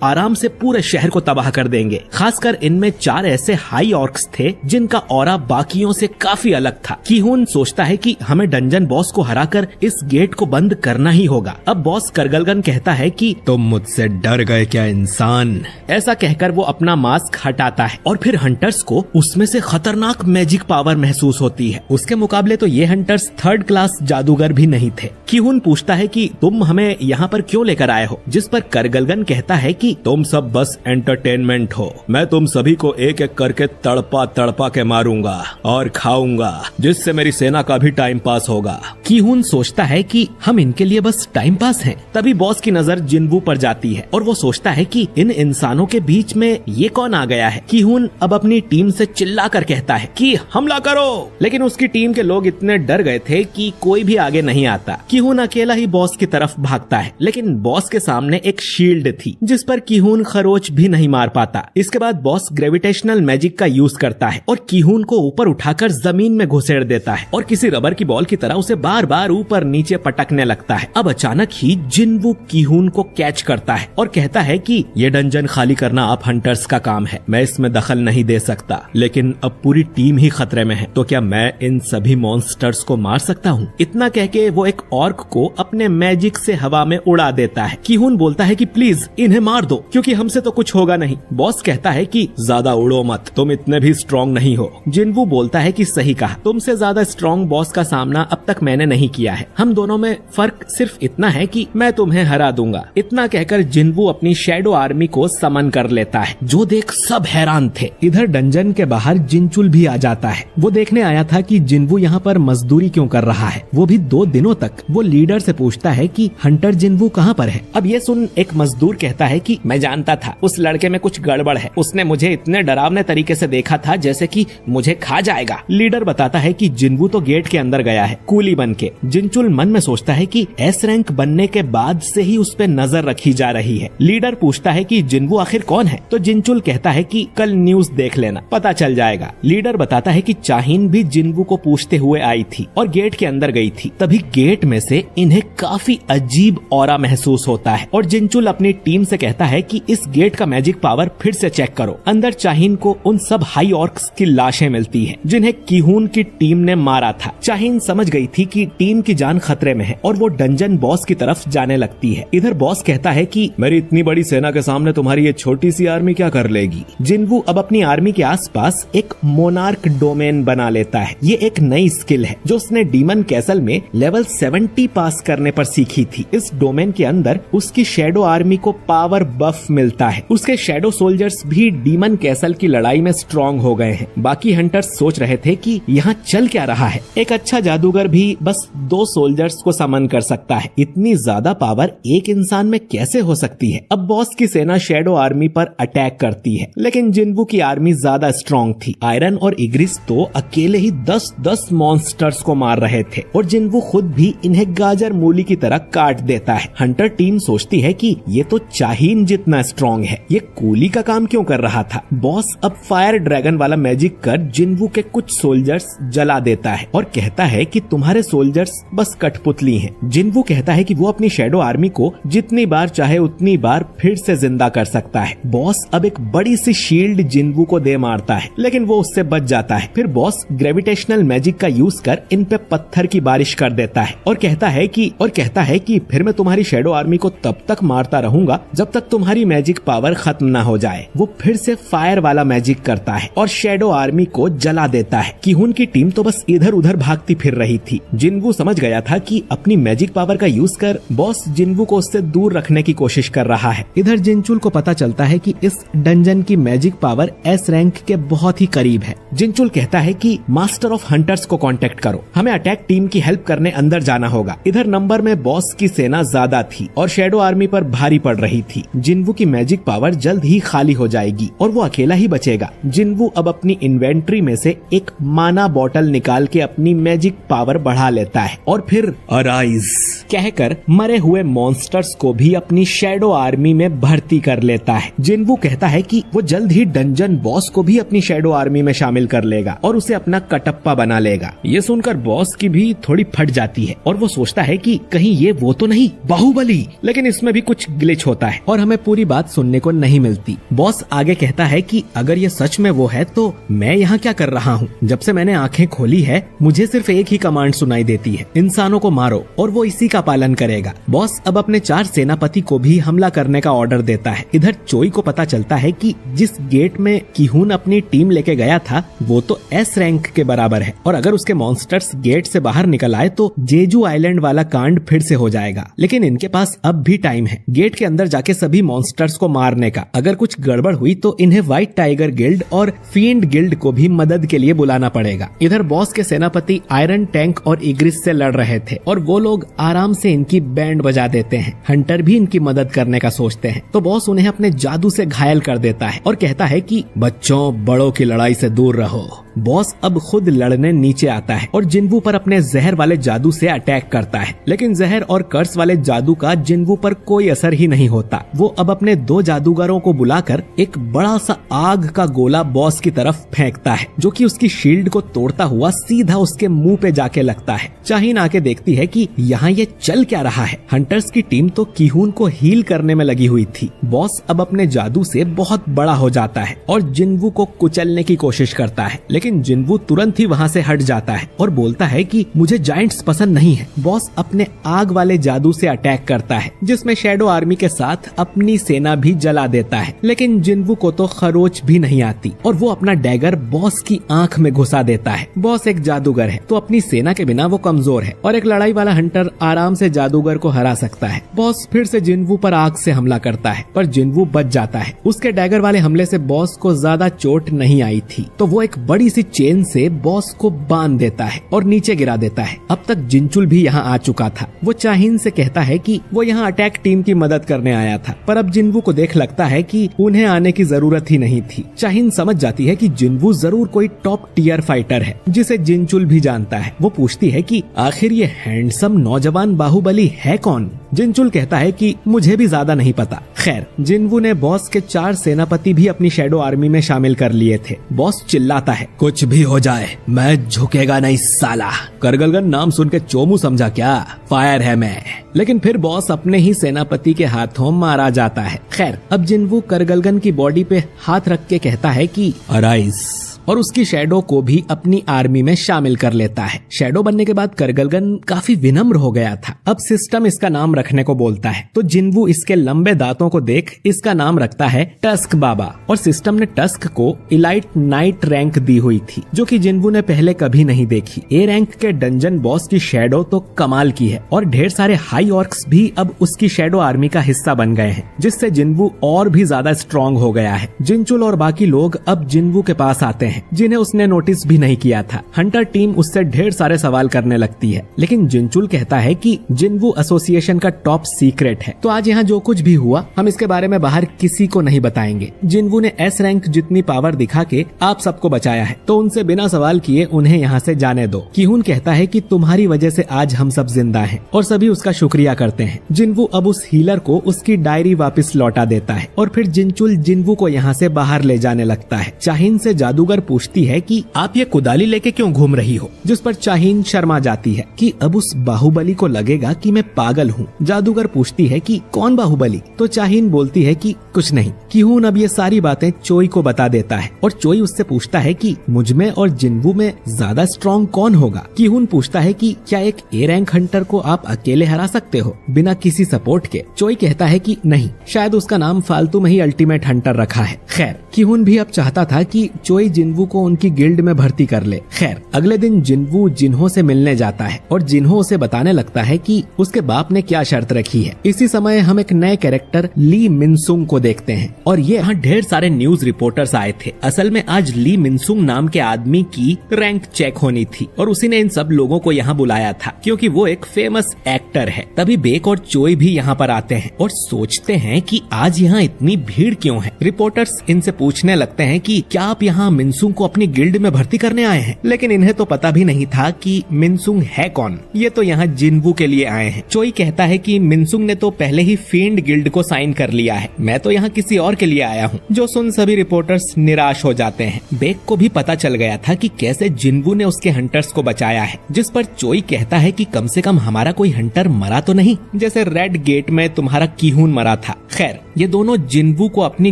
Speaker 1: आराम से पूरे शहर को तबाह कर देंगे। खासकर इनमें 4 ऐसे हाई ऑर्क्स थे जिनका ऑरा बाकियों से काफी अलग था। कीहून सोचता है कि हमें डंजन बॉस को हराकर इस गेट को बंद करना ही होगा। अब बॉस करगलगन कहता है कि
Speaker 2: तुम मुझसे डर गए क्या इंसान?
Speaker 1: ऐसा कहकर वो अपना मास्क हटाता है और फिर हंटर्स को उसमें से खतरनाक मैजिक पावर महसूस होती है। उसके मुकाबले तो ये हंटर्स 3rd क्लास जादूगर भी नहीं थे। कीहून पूछता है कि तुम हमें यहाँ पर क्यों लेकर आए हो, जिस पर करगलगन कहता है कि
Speaker 2: तुम सब बस एंटरटेनमेंट हो। मैं तुम सभी को एक एक करके तड़पा तड़पा के मारूंगा और खाऊंगा, जिससे मेरी सेना का भी टाइम पास होगा।
Speaker 1: कीहून सोचता है कि हम इनके लिए बस टाइम पास हैं। तभी बॉस की नजर जिन्वू पर जाती है और वो सोचता है कि इन इंसानों के बीच में ये कौन आ गया है। कीहून अब अपनी टीम से चिल्लाकर कहता है कि हमला करो, लेकिन उसकी टीम के लोग इतने डर गए थे कि कोई भी आगे नहीं आता। कीहून अकेला ही बॉस की तरफ भागता है, लेकिन बॉस के सामने एक शील्ड थी जिस पर कीहून खरोच भी नहीं मार पाता। इसके बाद बॉस ग्रेविटेशनल मैजिक का यूज करता है और कीहून को ऊपर उठाकर जमीन में घुसेड़ देता है और किसी रबर की बॉल की तरह उसे बार बार ऊपर नीचे पटकने लगता है। अब अचानक ही जिन्वू कीहून को कैच करता है और कहता है कि ये डंजन खाली करना आप हंटर्स का काम है, मैं इसमें दखल नहीं दे सकता, लेकिन अब पूरी टीम ही खतरे में है, तो क्या मैं इन सभी मॉन्स्टर्स को मार सकता हूँ? इतना कह के वो एक ऑर्क को अपने मैजिक से हवा में उड़ा देता है। कीहून बोलता है कि प्लीज इन्हें मार दो, क्योंकि हमसे तो कुछ होगा नहीं। बॉस कहता है कि ज्यादा उड़ो मत, तुम इतने भी स्ट्रॉन्ग नहीं हो। जिन्वू बोलता है कि सही कहा, तुमसे ज्यादा स्ट्रॉन्ग बॉस का सामना अब तक मैंने नहीं किया है। हम दोनों में फर्क सिर्फ इतना है कि मैं तुम्हें हरा दूंगा। इतना कहकर जिन्वू अपनी शैडो आर्मी को समन कर लेता है, जो देख सब हैरान थे। इधर डंजन के बाहर जिनचुल भी आ जाता है। वो देखने आया था कि जिन्वू यहाँ पर मजदूरी क्यों कर रहा है, वो भी 2 दिनों तक। वो लीडर से पूछता है कि हंटर जिन्वू कहाँ पर है। अब ये सुन एक मजदूर कहता है कि मैं जानता था उस लड़के में कुछ गड़बड़ है, उसने मुझे इतने डरावने तरीके से देखा था जैसे कि मुझे खा जाएगा। लीडर बताता है कि जिन्वू तो गेट के अंदर गया है कूली बन के। जिनचुल मन में सोचता है कि एस रैंक बनने के बाद से ही उस पे नजर रखी जा रही है। लीडर पूछता है कि जिन्वू आखिर कौन है, तो जिनचुल कहता है कि कल न्यूज देख लेना, पता चल जाएगा। लीडर बताता है कि चाहीन भी जिन्वू को पूछते हुए आई थी और गेट के अंदर गई थी। तभी गेट में से इन्हें काफी अजीब ऑरा महसूस होता है और जिनचुल अपनी टीम से कहता है कि इस गेट का मैजिक पावर फिर से चेक करो। अंदर चाहीन को उन सब हाई ऑर्क्स की लाशें मिलती हैं जिन्हें कीहून की टीम ने मारा था। चाहीन समझ गई थी कि टीम की जान खतरे में है और वो डंजन बॉस की तरफ जाने लगती है। इधर बॉस कहता है कि
Speaker 2: मेरी इतनी बड़ी सेना के सामने तुम्हारी ये छोटी सी आर्मी क्या कर लेगी।
Speaker 1: जिन्वू अब अपनी आर्मी के आसपास एक मोनार्क डोमेन बना लेता है। ये एक नई स्किल है जो उसने डीमन कैसल में लेवल 70 पास करने पर सीखी थी। इस डोमेन के अंदर उसकी शैडो आर्मी को पावर बफ मिलता है। उसके शैडो सोल्जर्स भी डीमन कैसल की लड़ाई में स्ट्रॉन्ग हो गए हैं। बाकी हंटर्स सोच रहे थे कि यहाँ चल क्या रहा है, एक अच्छा जादूगर भी बस 2 सोल्जर्स को समन कर सकता है, इतनी ज्यादा पावर एक इंसान में कैसे हो सकती है। अब बॉस की सेना शैडो आर्मी पर अटैक करती है, लेकिन जिन्वू की आर्मी ज्यादा स्ट्रॉन्ग थी। आयरन और इग्रिस तो अकेले ही 10-10 मॉन्स्टर्स को मार रहे थे और जिन्वू खुद भी इन्हें गाजर मूली की तरह काट देता है। हंटर टीम सोचती है कि ये तो चाहीन जितना स्ट्रॉन्ग है, ये कूली का काम क्यों कर रहा था। बॉस अब फायर ड्रैगन वाला मैजिक कर जिन्वू के कुछ सोल्जर्स जला देता है और कहता है कि तुम्हारे सोल्जर्स बस कठपुतली हैं। जिन्वू कहता है कि वो अपनी शैडो आर्मी को जितनी बार चाहे उतनी बार फिर से जिंदा कर सकता है। बॉस अब एक बड़ी सी शील्ड जिन्वू को दे मारता है, लेकिन वो उससे बच जाता है। फिर बॉस ग्रेविटेशनल मैजिक का यूज कर इन पे पत्थर की बारिश कर देता है और कहता है कि फिर मैं तुम्हारी शैडो आर्मी को तब तक मारता रहूंगा जब तक तुम्हारी मैजिक पावर खत्म ना हो जाए। वो फिर से फायर वाला मैजिक करता है और शैडो आर्मी को जला देता है। किहुन की टीम तो बस इधर उधर भागती फिर रही थी। जिन्वू समझ गया था कि अपनी मैजिक पावर का यूज कर बॉस जिन्वू को उससे दूर रखने की कोशिश कर रहा है। इधर जिनचुल को पता चलता है कि इस डंजन की मैजिक पावर एस रैंक के बहुत ही करीब है। जिनचुल कहता है कि मास्टर ऑफ हंटर्स को कांटेक्ट करो, हमें अटैक टीम की हेल्प करने अंदर जाना होगा। इधर नंबर में बॉस की सेना ज्यादा थी और शैडो आर्मी पर भारी पड़ रही थी। जिन्वू की मैजिक पावर जल्द ही खाली हो जाएगी और वो अकेला ही बचेगा। जिन्वू अब अपनी इन्वेंट्री में से एक माना बॉटल निकाल के अपनी मैजिक पावर बढ़ा लेता है और फिर अराइज कहकर मरे हुए मॉन्स्टर्स को भी अपनी शैडो आर्मी में भर्ती कर लेता है। जिन्वू कहता है कि वो जल्द ही डंजन बॉस को भी अपनी शैडो आर्मी में शामिल कर लेगा और उसे अपना कटप्पा बना लेगा। ये सुनकर बॉस की भी थोड़ी फट जाती है और वो सोचता है कि कहीं ये वो तो नहीं बाहुबली, लेकिन इसमें भी कुछ ग्लिच होता है और हमें पूरी बात सुनने को नहीं मिलती। बॉस आगे कहता है कि अगर ये सच में वो है तो मैं यहाँ क्या कर रहा हूँ। जब से मैंने आंखें खोली है मुझे सिर्फ एक ही कमांड सुनाई देती है, इंसानों को मारो, और वो इसी का पालन करेगा। बॉस अब अपने 4 सेनापति को भी हमला करने का ऑर्डर देता है। इधर चोई को पता चलता है कि जिस गेट में किहुन अपनी टीम लेके गया था वो तो एस रैंक के बराबर है और अगर उसके मॉन्स्टर्स गेट से बाहर निकल आए तो जेजू आइलैंड वाला कांड फिर से हो जाएगा। लेकिन इनके पास अब भी टाइम है गेट के अंदर जाके सभी मॉन्स्टर्स को मारने का। अगर कुछ गड़बड़ हुई तो इन्हें व्हाइट टाइगर गिल्ड और फील्ड गिल्ड को भी मदद के लिए बुलाना पड़ेगा। इधर बॉस के सेनापति आयरन टैंक और इग्रिस से लड़ रहे थे और वो लोग आराम से इनकी बैंड बजा देते हैं। हंटर भी इनकी मदद करने का सोचते हैं तो बॉस उन्हें अपने जादू से घायल कर देता है और कहता है कि बच्चों बड़ों की लड़ाई से दूर रहो। बॉस अब खुद लड़ने नीचे आता है और जिन्वू पर अपने जहर वाले जादू से अटैक करता है, लेकिन जहर और कर्स वाले जादू का जिन्वू पर कोई असर ही नहीं होता। वो अब अपने 2 जादूगरों को बुलाकर एक बड़ा सा आग का गोला बॉस की तरफ फेंकता है जो कि उसकी शील्ड को तोड़ता हुआ सीधा उसके मुंह पे जाके लगता है। चाहीन आके देखती है कि यहाँ ये चल क्या रहा है। हंटर्स की टीम तो किहुन को हील करने में लगी हुई थी। बॉस अब अपने जादू से बहुत बड़ा हो जाता है और जिन्वू को कुचलने की कोशिश करता है, लेकिन जिन्वू तुरंत ही वहाँ से हट जाता है और बोलता है कि मुझे जायंट्स पसंद नहीं है। बॉस अपने आग वाले जादू से अटैक करता है जिसमें शैडो आर्मी के साथ अपनी सेना भी जला देता है, लेकिन जिन्वू को तो खरोच भी नहीं आती और वो अपना डैगर बॉस की आंख में घुसा देता है। बॉस एक जादूगर है तो अपनी सेना के बिना वो कमजोर है और एक लड़ाई वाला हंटर आराम से जादूगर को हरा सकता है। बॉस फिर से जिन्वू पर आग से हमला करता है पर जिन्वू बच जाता है। उसके डैगर वाले हमले से बॉस को ज्यादा चोट नहीं आई थी तो वो एक बड़ी सी चेन से बॉस को बांध देता है और नीचे गिरा देता है। अब तक जिनचुल भी यहाँ आ चुका था। वो चाहीन से कहता है कि वो यहाँ अटैक टीम की मदद करने आया था, पर अब जिन्वू को देख लगता है कि उन्हें आने की जरूरत ही नहीं थी। चाहीन समझ जाती है कि जिन्वू जरूर कोई टॉप टियर फाइटर है जिसे जिनचुल भी जानता है। वो पूछती है कि आखिर ये हैंडसम नौजवान बाहुबली है कौन। जिनचुल कहता है कि मुझे भी ज्यादा नहीं पता। खैर, जिन्वू ने बॉस के 4 सेनापति भी अपनी शैडो आर्मी में शामिल कर लिए थे। बॉस चिल्लाता है, कुछ भी हो जाए मैं झुकेगा नहीं साला। करगलगन नाम सुन के चोमू समझा क्या? फायर है मैं। लेकिन फिर बॉस अपने ही सेनापति के हाथों मारा जाता है। खैर, अब जिन्वू करगलगन की बॉडी पे हाथ रख के कहता है कि अराइज, और उसकी शैडो को भी अपनी आर्मी में शामिल कर लेता है। शैडो बनने के बाद करगलगन काफी विनम्र हो गया था। अब सिस्टम इसका नाम रखने को बोलता है तो जिन्वू इसके लंबे दांतों को देख इसका नाम रखता है टस्क बाबा, और सिस्टम ने टस्क को इलाइट नाइट रैंक दी हुई थी जो कि जिन्वू ने पहले कभी नहीं देखी। ए रैंक के डंजन बॉस की शैडो तो कमाल की है और ढेर सारे हाई ऑर्क्स भी अब उसकी शैडो आर्मी का हिस्सा बन गए हैं, जिससे जिन्वू और भी ज्यादा स्ट्रॉन्ग हो गया है। जिनचुल और बाकी लोग अब जिन्वू के पास आते हैं हैं जिन्हें उसने नोटिस भी नहीं किया था। हंटर टीम उससे ढेर सारे सवाल करने लगती है, लेकिन जिनचुल कहता है कि जिनवू एसोसिएशन का टॉप सीक्रेट है, तो आज यहाँ जो कुछ भी हुआ हम इसके बारे में बाहर किसी को नहीं बताएंगे। जिनवू ने एस रैंक जितनी पावर दिखा के आप सबको बचाया है, तो उनसे बिना सवाल किए उन्हें यहाँ से जाने दो। किहुन कहता है कि तुम्हारी वजह से आज हम सब जिंदा हैं, और सभी उसका शुक्रिया करते हैं। जिनवू अब उस हीलर को उसकी डायरी वापस लौटा देता है, और फिर जिनचुल जिनवू को यहाँ से बाहर ले जाने लगता है। चाहीन से जादूगर पूछती है कि आप ये कुदाली लेके क्यों घूम रही हो, जिस पर चाहीन शर्मा जाती है कि अब उस बाहुबली को लगेगा कि मैं पागल हूँ। जादूगर पूछती है कि कौन बाहुबली, तो चाहीन बोलती है कि कुछ नहीं। किहुन अब ये सारी बातें चोई को बता देता है, और चोई उससे पूछता है कि मुझमें और जिनवू में ज्यादा स्ट्रॉन्ग कौन होगा। किहुन पूछता है कि क्या एक ए रैंक हंटर को आप अकेले हरा सकते हो बिना किसी सपोर्ट के। चोई कहता है कि नहीं, शायद उसका नाम फालतू में ही अल्टीमेट हंटर रखा है। खैर, किहुन भी अब चाहता था कि चोई जिनवू को उनकी गिल्ड में भर्ती कर ले। खैर, अगले दिन जिनवू जिन्हो से मिलने जाता है, और जिन्हो उसे बताने लगता है कि उसके बाप ने क्या शर्त रखी है। इसी समय हम एक नए कैरेक्टर ली मिनसुंग को देखते हैं, और ये यहाँ ढेर सारे न्यूज रिपोर्टर्स आए थे। असल में आज ली मिनसुंग नाम के आदमी की रैंक चेक होनी थी, और उसी ने इन सब लोगों को यहाँ बुलाया था क्योंकि वो एक फेमस एक्टर है। तभी बेक और चोई भी यहाँ पर आते हैं और सोचते हैं कि आज यहाँ इतनी भीड़ क्यों है। रिपोर्टर्स इनसे पूछने लगते हैं कि क्या आप यहाँ मिनसुंग को अपनी गिल्ड में भर्ती करने आए हैं, लेकिन इन्हें तो पता भी नहीं था कि मिनसुंग है कौन। ये तो यहाँ जिनवू के लिए आए हैं। चोई कहता है कि मिनसुंग ने तो पहले ही फील्ड गिल्ड को साइन कर लिया है, मैं तो यहाँ किसी और के लिए आया हूँ। जो सुन सभी रिपोर्टर्स निराश हो जाते हैं। बेक को भी पता चल गया था कि कैसे जिनवू ने उसके हंटर्स को बचाया है, जिस पर चोई कहता है कि कम से कम हमारा कोई हंटर मरा तो नहीं, जैसे रेड गेट में तुम्हारा किहुन मरा था। खैर, ये दोनों जिनवू को अपनी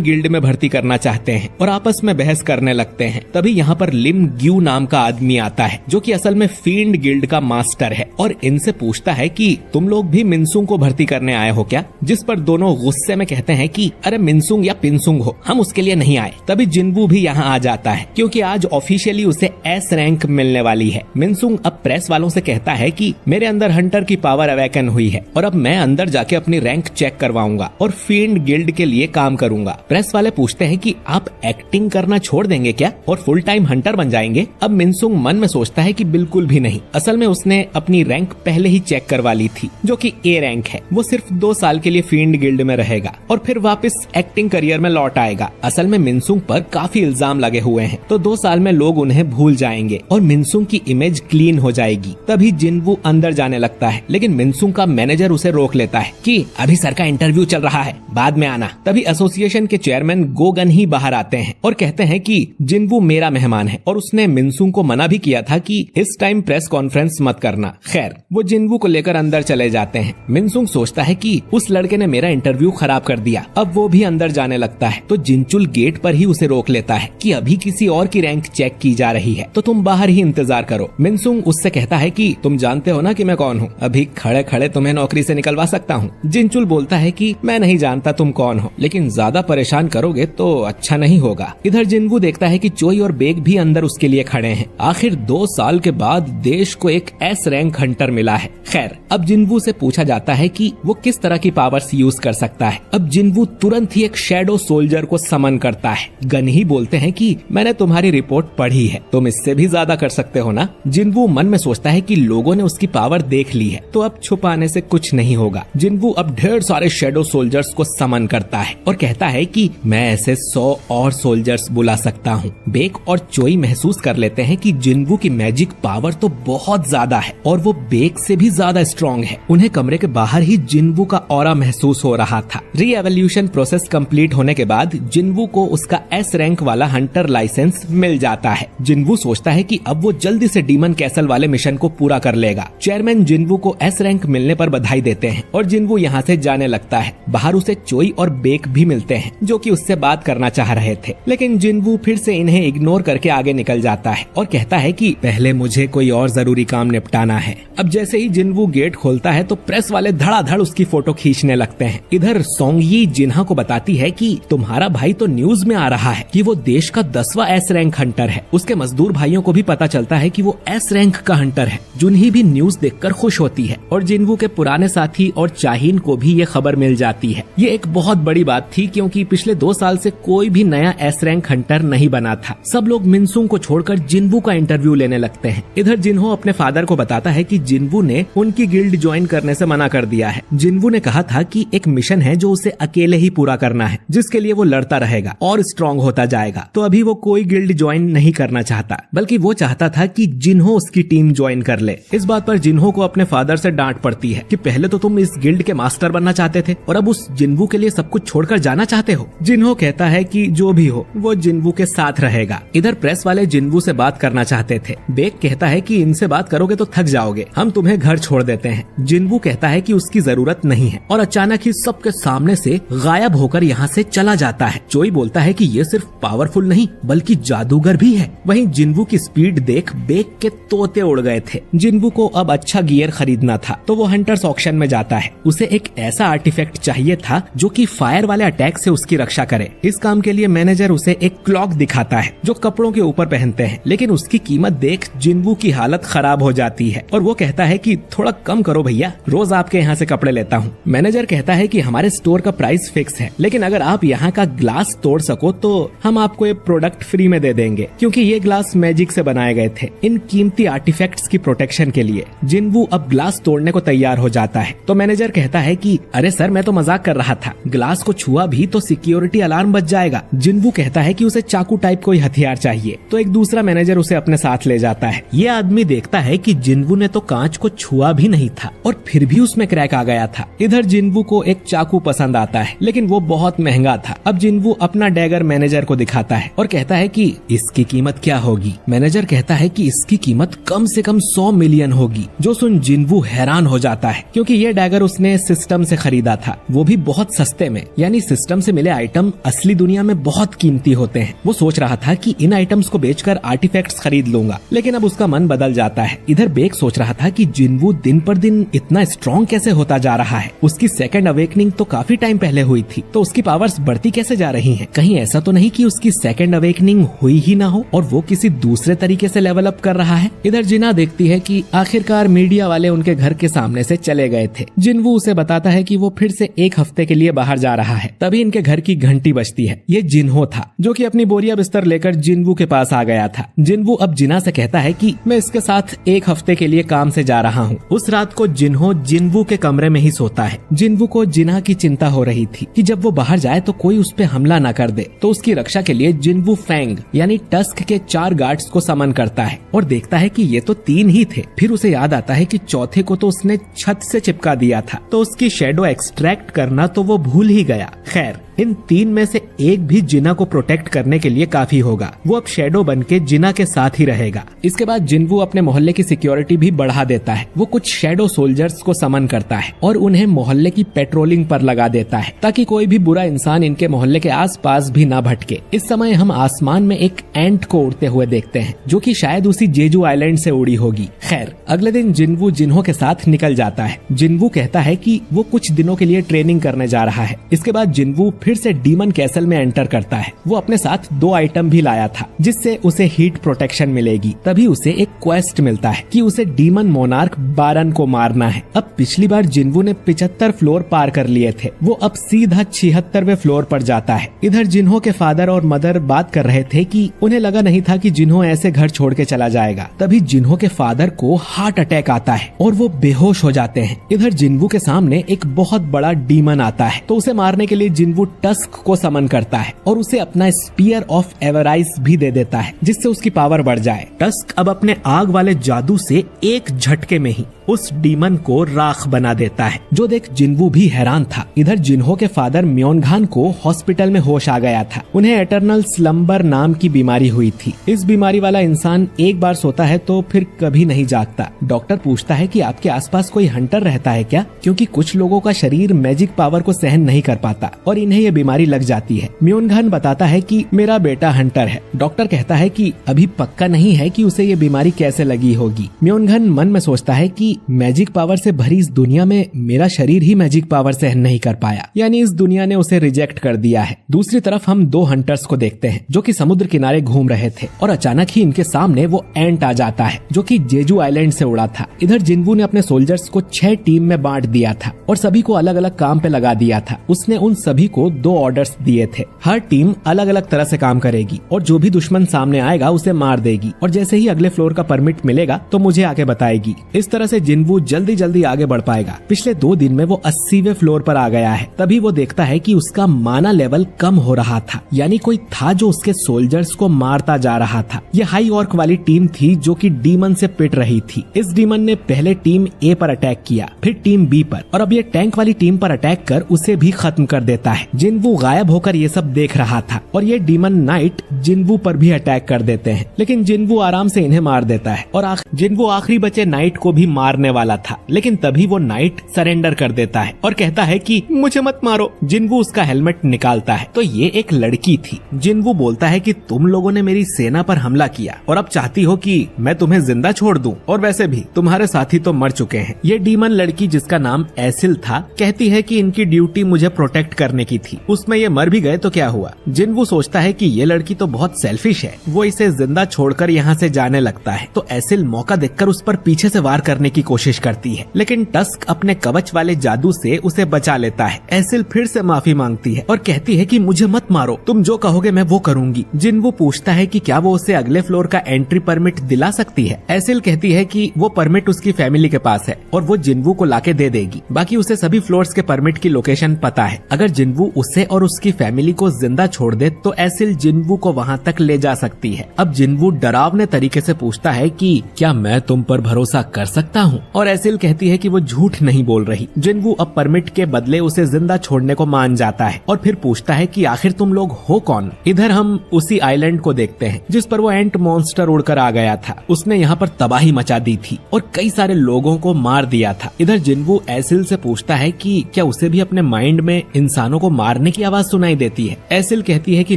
Speaker 1: गिल्ड में भर्ती करना चाहते हैं और आपस में बहस करने लगते हैं। तभी यहाँ पर लिम ग्यू नाम का आदमी आता है, जो कि असल में फील्ड गिल्ड का मास्टर है, और इनसे पूछता है कि तुम लोग भी मिनसुंग को भर्ती करने आए हो क्या। जिस पर दोनों गुस्से में कहते हैं कि अरे मिनसुंग या पिनसुंग हो, हम उसके लिए नहीं आए। तभी जिनवू भी यहाँ आ जाता है क्योंकि आज ऑफिशियली उसे एस रैंक मिलने वाली है। मिनसुंग अब प्रेस वालों से कहता है कि मेरे अंदर हंटर की पावर अवेकन हुई है, और अब मैं अंदर जाके अपनी रैंक चेक करवाऊंगा और फील्ड गिल्ड के लिए काम करूंगा। प्रेस वाले पूछते हैं कि आप एक्टिंग करना छोड़ देंगे क्या और फुल टाइम हंटर बन जाएंगे। अब मिनसुंग मन में सोचता है कि बिल्कुल भी नहीं। असल में उसने अपनी रैंक पहले ही चेक करवा ली थी, जो कि ए रैंक है। वो सिर्फ 2 साल के लिए फील्ड गिल्ड में रहेगा और फिर वापस एक्टिंग करियर में लौट आएगा। असल में मिनसुंग पर काफी इल्जाम लगे हुए हैं, तो 2 साल में लोग उन्हें भूल जाएंगे और मिनसुंग की इमेज क्लीन हो जाएगी। तभी जिनवू अंदर जाने लगता है, लेकिन मिनसुंग का मैनेजर उसे रोक लेता है कि अभी सर का इंटरव्यू चल रहा है, बाद में आना। तभी एसोसिएशन के चेयरमैन गोगन ही बाहर आते हैं और कहते हैं कि जिनवू मेरा मेहमान है, और उसने मिनसुंग को मना भी किया था कि इस टाइम प्रेस कॉन्फ्रेंस मत करना। खैर, वो जिनवू को लेकर अंदर चले जाते हैं। मिनसुंग सोचता है कि उस लड़के ने मेरा इंटरव्यू खराब कर दिया। अब वो भी अंदर जाने लगता है, तो जिनचुल गेट पर ही उसे रोक लेता है कि अभी किसी और की रैंक चेक की जा रही है, तो तुम बाहर ही इंतजार करो। मिनसुंग उससे कहता है कि तुम जानते हो ना कि मैं कौन हूँ, अभी खड़े खड़े तुम्हें नौकरी से निकलवा सकता हूँ। जिनचुल बोलता है कि मैं नहीं जानता तुम कौन हो, लेकिन ज्यादा परेशान करोगे तो अच्छा नहीं होगा। इधर जिनवू देखता है कि चोई और बेग भी अंदर उसके लिए खड़े हैं। आखिर 2 साल के बाद देश को एक एस रैंक हंटर मिला है। खैर, अब जिनवू से पूछा जाता है कि वो किस तरह की पावर्स यूज कर सकता है। अब जिनवू तुरंत ही एक शैडो सोल्जर को समन करता है। गन ही बोलते हैं कि मैंने तुम्हारी रिपोर्ट पढ़ी है, तुम इससे भी ज्यादा कर सकते हो ना। जिनवू मन में सोचता है कि लोगों ने उसकी पावर देख ली है, तो अब छुपाने से कुछ नहीं होगा। जिनवू अब ढेर सारे शैडो सोल्जर्स को समन करता है और कहता है कि मैं ऐसे 100 और सोल्जर्स बुला सकता हूँ। बेक और चोई महसूस कर लेते हैं कि जिनवू की मैजिक पावर तो बहुत ज्यादा है और वो बेक से भी ज्यादा स्ट्रॉन्ग है। उन्हें कमरे के बाहर ही जिनवू का ऑरा महसूस हो रहा था। री-एवोल्यूशन प्रोसेस कंप्लीट होने के बाद जिनवू को उसका एस रैंक वाला हंटर लाइसेंस मिल जाता है। जिनवू सोचता है कि अब वो जल्दी से डीमन कैसल वाले मिशन को पूरा कर लेगा। चेयरमैन जिनवू को एस रैंक मिलने पर बधाई देते हैं और जिनवू यहाँ से जाने लगता है। बाहर उसे चोई और बेक भी मिलते हैं, जो कि उससे बात करना चाह रहे थे, लेकिन जिनवू फिर से इन्हें इग्नोर करके आगे निकल जाता है और कहता है कि पहले मुझे कोई और जरूरी काम निपटाना है। अब जैसे ही जिनवू गेट खोलता है तो प्रेस वाले धड़ाधड़ उसकी फोटो खींचने लगते हैं। इधर सोंगयी जिन्हा को बताती है कि तुम्हारा भाई तो न्यूज में आ रहा है कि वो देश का 10वां एस रैंक हंटर है। उसके मजदूर भाइयों को भी पता चलता है कि वो एस रैंक का हंटर है। जुनही भी न्यूज देखकर खुश होती है और जिनवू के पुराने साथी और चाहीन को भी ये खबर मिल जाती है। ये एक बहुत बड़ी बात थी क्योंकि पिछले 2 साल से कोई भी नया एस रैंक हंटर नहीं बना था। था। सब लोग मिनसुंग को छोड़कर जिनवू का इंटरव्यू लेने लगते हैं। इधर जिन्हो अपने फादर को बताता है कि जिनवू ने उनकी गिल्ड ज्वाइन करने से मना कर दिया है। जिनवू ने कहा था कि एक मिशन है जो उसे अकेले ही पूरा करना है, जिसके लिए वो लड़ता रहेगा और स्ट्रांग होता जाएगा। तो अभी वो कोई गिल्ड ज्वाइन नहीं करना चाहता, बल्कि वो चाहता था कि जिन्हो उसकी टीम ज्वाइन कर ले। इस बात पर जिन्हो को अपने फादर से डांट पड़ती है कि पहले तो तुम इस गिल्ड के मास्टर बनना चाहते थे और अब उस जिन्वू के लिए सब कुछ छोड़कर जाना चाहते हो। जिन्हो कहता है कि जो भी हो वो जिन्वू के साथ रहेगा। इधर प्रेस वाले जिन्वू से बात करना चाहते थे। बेक कहता है कि इनसे बात करोगे तो थक जाओगे, हम तुम्हें घर छोड़ देते हैं। जिन्वू कहता है कि उसकी जरूरत नहीं है और अचानक ही सबके सामने से गायब होकर यहाँ से चला जाता है। चोई बोलता है कि ये सिर्फ पावरफुल नहीं बल्कि जादूगर भी है। वहीं जिन्वू की स्पीड देख बेक के तोते उड़ गए थे। जिन्वू को अब अच्छा गियर खरीदना था तो वो हंटर्स ऑक्शन में जाता है। उसे एक ऐसा आर्टिफैक्ट चाहिए था जो कि फायर वाले अटैक से उसकी रक्षा करे। इस काम के लिए मैनेजर उसे एक क्लॉक दिखाता है जो कपड़ों के ऊपर पहनते हैं, लेकिन उसकी कीमत देख जिन्वू की हालत खराब हो जाती है और वो कहता है कि थोड़ा कम करो भैया, रोज आपके यहाँ से कपड़े लेता हूँ। मैनेजर कहता है कि हमारे स्टोर का प्राइस फिक्स है, लेकिन अगर आप यहाँ का ग्लास तोड़ सको तो हम आपको ये प्रोडक्ट फ्री में दे देंगे, क्योंकि ये ग्लास मैजिक से बनाए गए थे इन कीमती आर्टिफैक्ट्स की प्रोटेक्शन के लिए। जिन्वू अब ग्लास तोड़ने को तैयार हो जाता है तो मैनेजर कहता है कि अरे सर, मैं तो मजाक कर रहा था, ग्लास को छुआ भी तो सिक्योरिटी अलार्म बज जाएगा। जिन्वू कहता है कि उसे चाकू टाइप कोई हथियार चाहिए, तो एक दूसरा मैनेजर उसे अपने साथ ले जाता है। ये आदमी देखता है कि जिन्वू ने तो कांच को छुआ भी नहीं था और फिर भी उसमें क्रैक आ गया था। इधर जिन्वू को एक चाकू पसंद आता है, लेकिन वो बहुत महंगा था। अब जिन्वू अपना डैगर मैनेजर को दिखाता है और कहता है कि इसकी कीमत क्या होगी। मैनेजर कहता है कि इसकी कीमत कम से कम 100 मिलियन होगी। जो सुन जिन्वू हैरान हो जाता है, क्योंकि ये डैगर उसने सिस्टम से खरीदा था, वो भी बहुत सस्ते में। यानी सिस्टम से मिले आइटम असली दुनिया में बहुत कीमती होते हैं। वो सोच रहा था कि इन आइटम्स को बेचकर आर्टिफैक्ट्स खरीद लूंगा, लेकिन अब उसका मन बदल जाता है। इधर बेक सोच रहा था कि जिन्वू दिन पर दिन इतना स्ट्रॉन्ग कैसे होता जा रहा है। उसकी सेकंड अवेकनिंग तो काफी टाइम पहले हुई थी, तो उसकी पावर्स बढ़ती कैसे जा रही हैं? कहीं ऐसा तो नहीं कि उसकी सेकंड अवेकनिंग हुई ही ना हो और वो किसी दूसरे तरीके से लेवल अप कर रहा है। इधर जिना देखती है कि आखिरकार मीडिया वाले उनके घर के सामने से चले गए थे। जिन्वू उसे बताता है कि वो फिर से एक हफ्ते के लिए बाहर जा रहा है। तभी इनके घर की घंटी बजती है। ये जिन्हो था जो कि अपनी बोरिया बिस्तर लेकर जिन्वू के पास आ गया था। जिन्वू अब जिना से कहता है कि मैं इसके साथ एक हफ्ते के लिए काम से जा रहा हूँ। उस रात को जिन्हो जिन्वू के कमरे में ही सोता है। जिन्वू को जिना की चिंता हो रही थी कि जब वो बाहर जाए तो कोई उस पे हमला न कर दे, तो उसकी रक्षा के लिए जिन्वू फैंग यानी टस्क के 4 गार्ड्स को समन करता है और देखता है कि ये तो 3 ही थे। फिर उसे याद आता है कि चौथे को तो उसने छत से चिपका दिया था, तो उसकी शेडो एक्सट्रैक्ट करना तो वो भूल ही गया। खैर, इन 3 में से एक भी जिना को प्रोटेक्ट करने के लिए काफी होगा। वो अब शेडो बनके जिना के साथ ही रहेगा। इसके बाद जिन्वू अपने मोहल्ले की सिक्योरिटी भी बढ़ा देता है। वो कुछ शेडो सोल्जर्स को समन करता है और उन्हें मोहल्ले की पेट्रोलिंग पर लगा देता है, ताकि कोई भी बुरा इंसान इनके मोहल्ले के आसपास भी ना भटके। इस समय हम आसमान में एक एंट को उड़ते हुए देखते हैं, जो कि शायद उसी जेजू आइलैंड से उड़ी होगी। खैर, अगले दिन जिन्वू जिन्हो के साथ निकल जाता है। जिन्वू कहता है कि वो कुछ दिनों के लिए ट्रेनिंग करने जा रहा है। इसके बाद जिन्वू फिर से डीमन कैसल में एंटर करता है। वो अपने साथ 2 आइटम भी लाया था, जिससे उसे हीट प्रोटेक्शन मिलेगी। तभी उसे एक क्वेस्ट मिलता है कि उसे डीमन मोनार्क बारन को मारना है। अब पिछली बार जिन्वू ने 75 फ्लोर पार कर लिए थे, वो अब सीधा 76वें फ्लोर पर जाता है। इधर जिन्हो के फादर और मदर बात कर रहे थे कि उन्हें लगा नहीं था कि जिन्हो ऐसे घर छोड़ के चला जाएगा। तभी जिन्हो के फादर को हार्ट अटैक आता है और वो बेहोश हो जाते हैं। इधर जिन्वू के सामने एक बहुत बड़ा डीमन आता है, तो उसे मारने के लिए जिन्वू टस्क को समन करता है और उसे अपना स्पीयर ऑफ एवराइज भी दे देता है, जिससे उसकी पावर बढ़ जाए। टस्क अब अपने आग वाले जादू से एक झटके में ही उस डीमन को राख बना देता है, जो देख जिन्वू भी हैरान था। इधर जिन्हो के फादर म्योनघान को हॉस्पिटल में होश आ गया था। उन्हें एटर्नल स्लम्बर नाम की बीमारी हुई थी। इस बीमारी वाला इंसान एक बार सोता है तो फिर कभी नहीं जागता। डॉक्टर पूछता है कि आपके आसपास कोई हंटर रहता है क्या, क्योंकि कुछ लोगों का शरीर मैजिक पावर को सहन नहीं कर पाता और इन्हें ये बीमारी लग जाती है। म्योनघान बताता है कि मेरा बेटा हंटर है। डॉक्टर कहता है कि अभी पक्का नहीं है कि उसे ये बीमारी कैसे लगी होगी। म्योनघान मन में सोचता है कि मैजिक पावर से भरी इस दुनिया में मेरा शरीर ही मैजिक पावर सहन नहीं कर पाया, यानी इस दुनिया ने उसे रिजेक्ट कर दिया है। दूसरी तरफ हम 2 हंटर्स को देखते हैं जो कि समुद्र किनारे घूम रहे थे और अचानक ही इनके सामने वो एंट आ जाता है जो कि जेजू आइलैंड से उड़ा था। इधर जिन्वू ने अपने सोल्जर्स को 6 टीम में बांट दिया था और सभी को अलग अलग काम पे लगा दिया था। उसने उन सभी को 2 ऑर्डर्स दिए थे। हर टीम अलग अलग तरह से काम करेगी और जो भी दुश्मन सामने आएगा उसे मार देगी और जैसे ही अगले फ्लोर का परमिट मिलेगा तो मुझे आके बताएगी। इस तरह से जिनवू जल्दी जल्दी आगे बढ़ पाएगा। पिछले 2 दिन में वो 80वें फ्लोर पर आ गया है। तभी वो देखता है कि उसका माना लेवल कम हो रहा था, यानी कोई था जो उसके सोल्जर्स को मारता जा रहा था। ये हाई ऑर्क वाली टीम थी जो कि डीमन से पिट रही थी। इस डीमन ने पहले टीम ए पर अटैक किया, फिर टीम बी पर, और अब ये टैंक वाली टीम पर अटैक कर उसे भी खत्म कर देता है। जिनवू गायब होकर ये सब देख रहा था और ये डीमन नाइट जिनवू पर भी अटैक कर देते हैं, लेकिन जिनवू आराम से इन्हें मार देता है और जिनवू आखिरी बचे नाइट को भी मारने वाला था, लेकिन तभी वो नाइट सरेंडर कर देता है और कहता है कि मुझे मत मारो। जिनवू उसका हेलमेट निकालता है तो ये एक लड़की थी। जिनवू बोलता है कि तुम लोगों ने मेरी सेना पर हमला किया और अब चाहती हो कि मैं तुम्हें जिंदा छोड़ दूं, और वैसे भी तुम्हारे साथी तो मर चुके हैं। ये डीमन लड़की जिसका नाम एसिल था कहती है कि इनकी ड्यूटी मुझे प्रोटेक्ट करने की थी, उसमें ये मर भी गए तो क्या हुआ। जिनवू सोचता है कि ये लड़की तो बहुत सेल्फिश है, वो इसे जिंदा छोड़कर यहाँ से जाने लगता है। तो एसिल मौका देखकर उस पर पीछे से वार करने की कोशिश करती है, लेकिन टस्क अपने कवच वाले जादू से उसे बचा लेता है। एसिल फिर से माफी मांगती है और कहती है कि मुझे मत मारो, तुम जो कहोगे मैं वो करूंगी। जिनवू पूछता है कि क्या वो उसे अगले फ्लोर का एंट्री परमिट दिला सकती है। एसिल कहती है कि वो परमिट उसकी फैमिली के पास है और वो जिनवू को लाके दे देगी। बाकी उसे सभी फ्लोर्स के परमिट की लोकेशन पता है। अगर जिनवू उसे और उसकी फैमिली को जिंदा छोड़ दे तो एसिल जिनवू को वहाँ तक ले जा सकती है। अब जिनवू डरावने तरीके से पूछता है कि क्या मैं तुम पर भरोसा कर सकता हूँ, और एसिल कहती है कि वो झूठ नहीं बोल रही। जिनवू अब परमिट के बदले उसे जिंदा छोड़ने को मान जाता है और फिर पूछता है कि आखिर तुम लोग हो कौन। इधर हम उसी आइलैंड को देखते हैं जिस पर वो एंट मॉन्स्टर उड़कर आ गया था। उसने यहाँ पर तबाही मचा दी थी और कई सारे लोगों को मार दिया था। इधर जिनवू एसिल से पूछता है कि क्या उसे भी अपने माइंड में इंसानों को मारने की आवाज सुनाई देती है। एसिल कहती है कि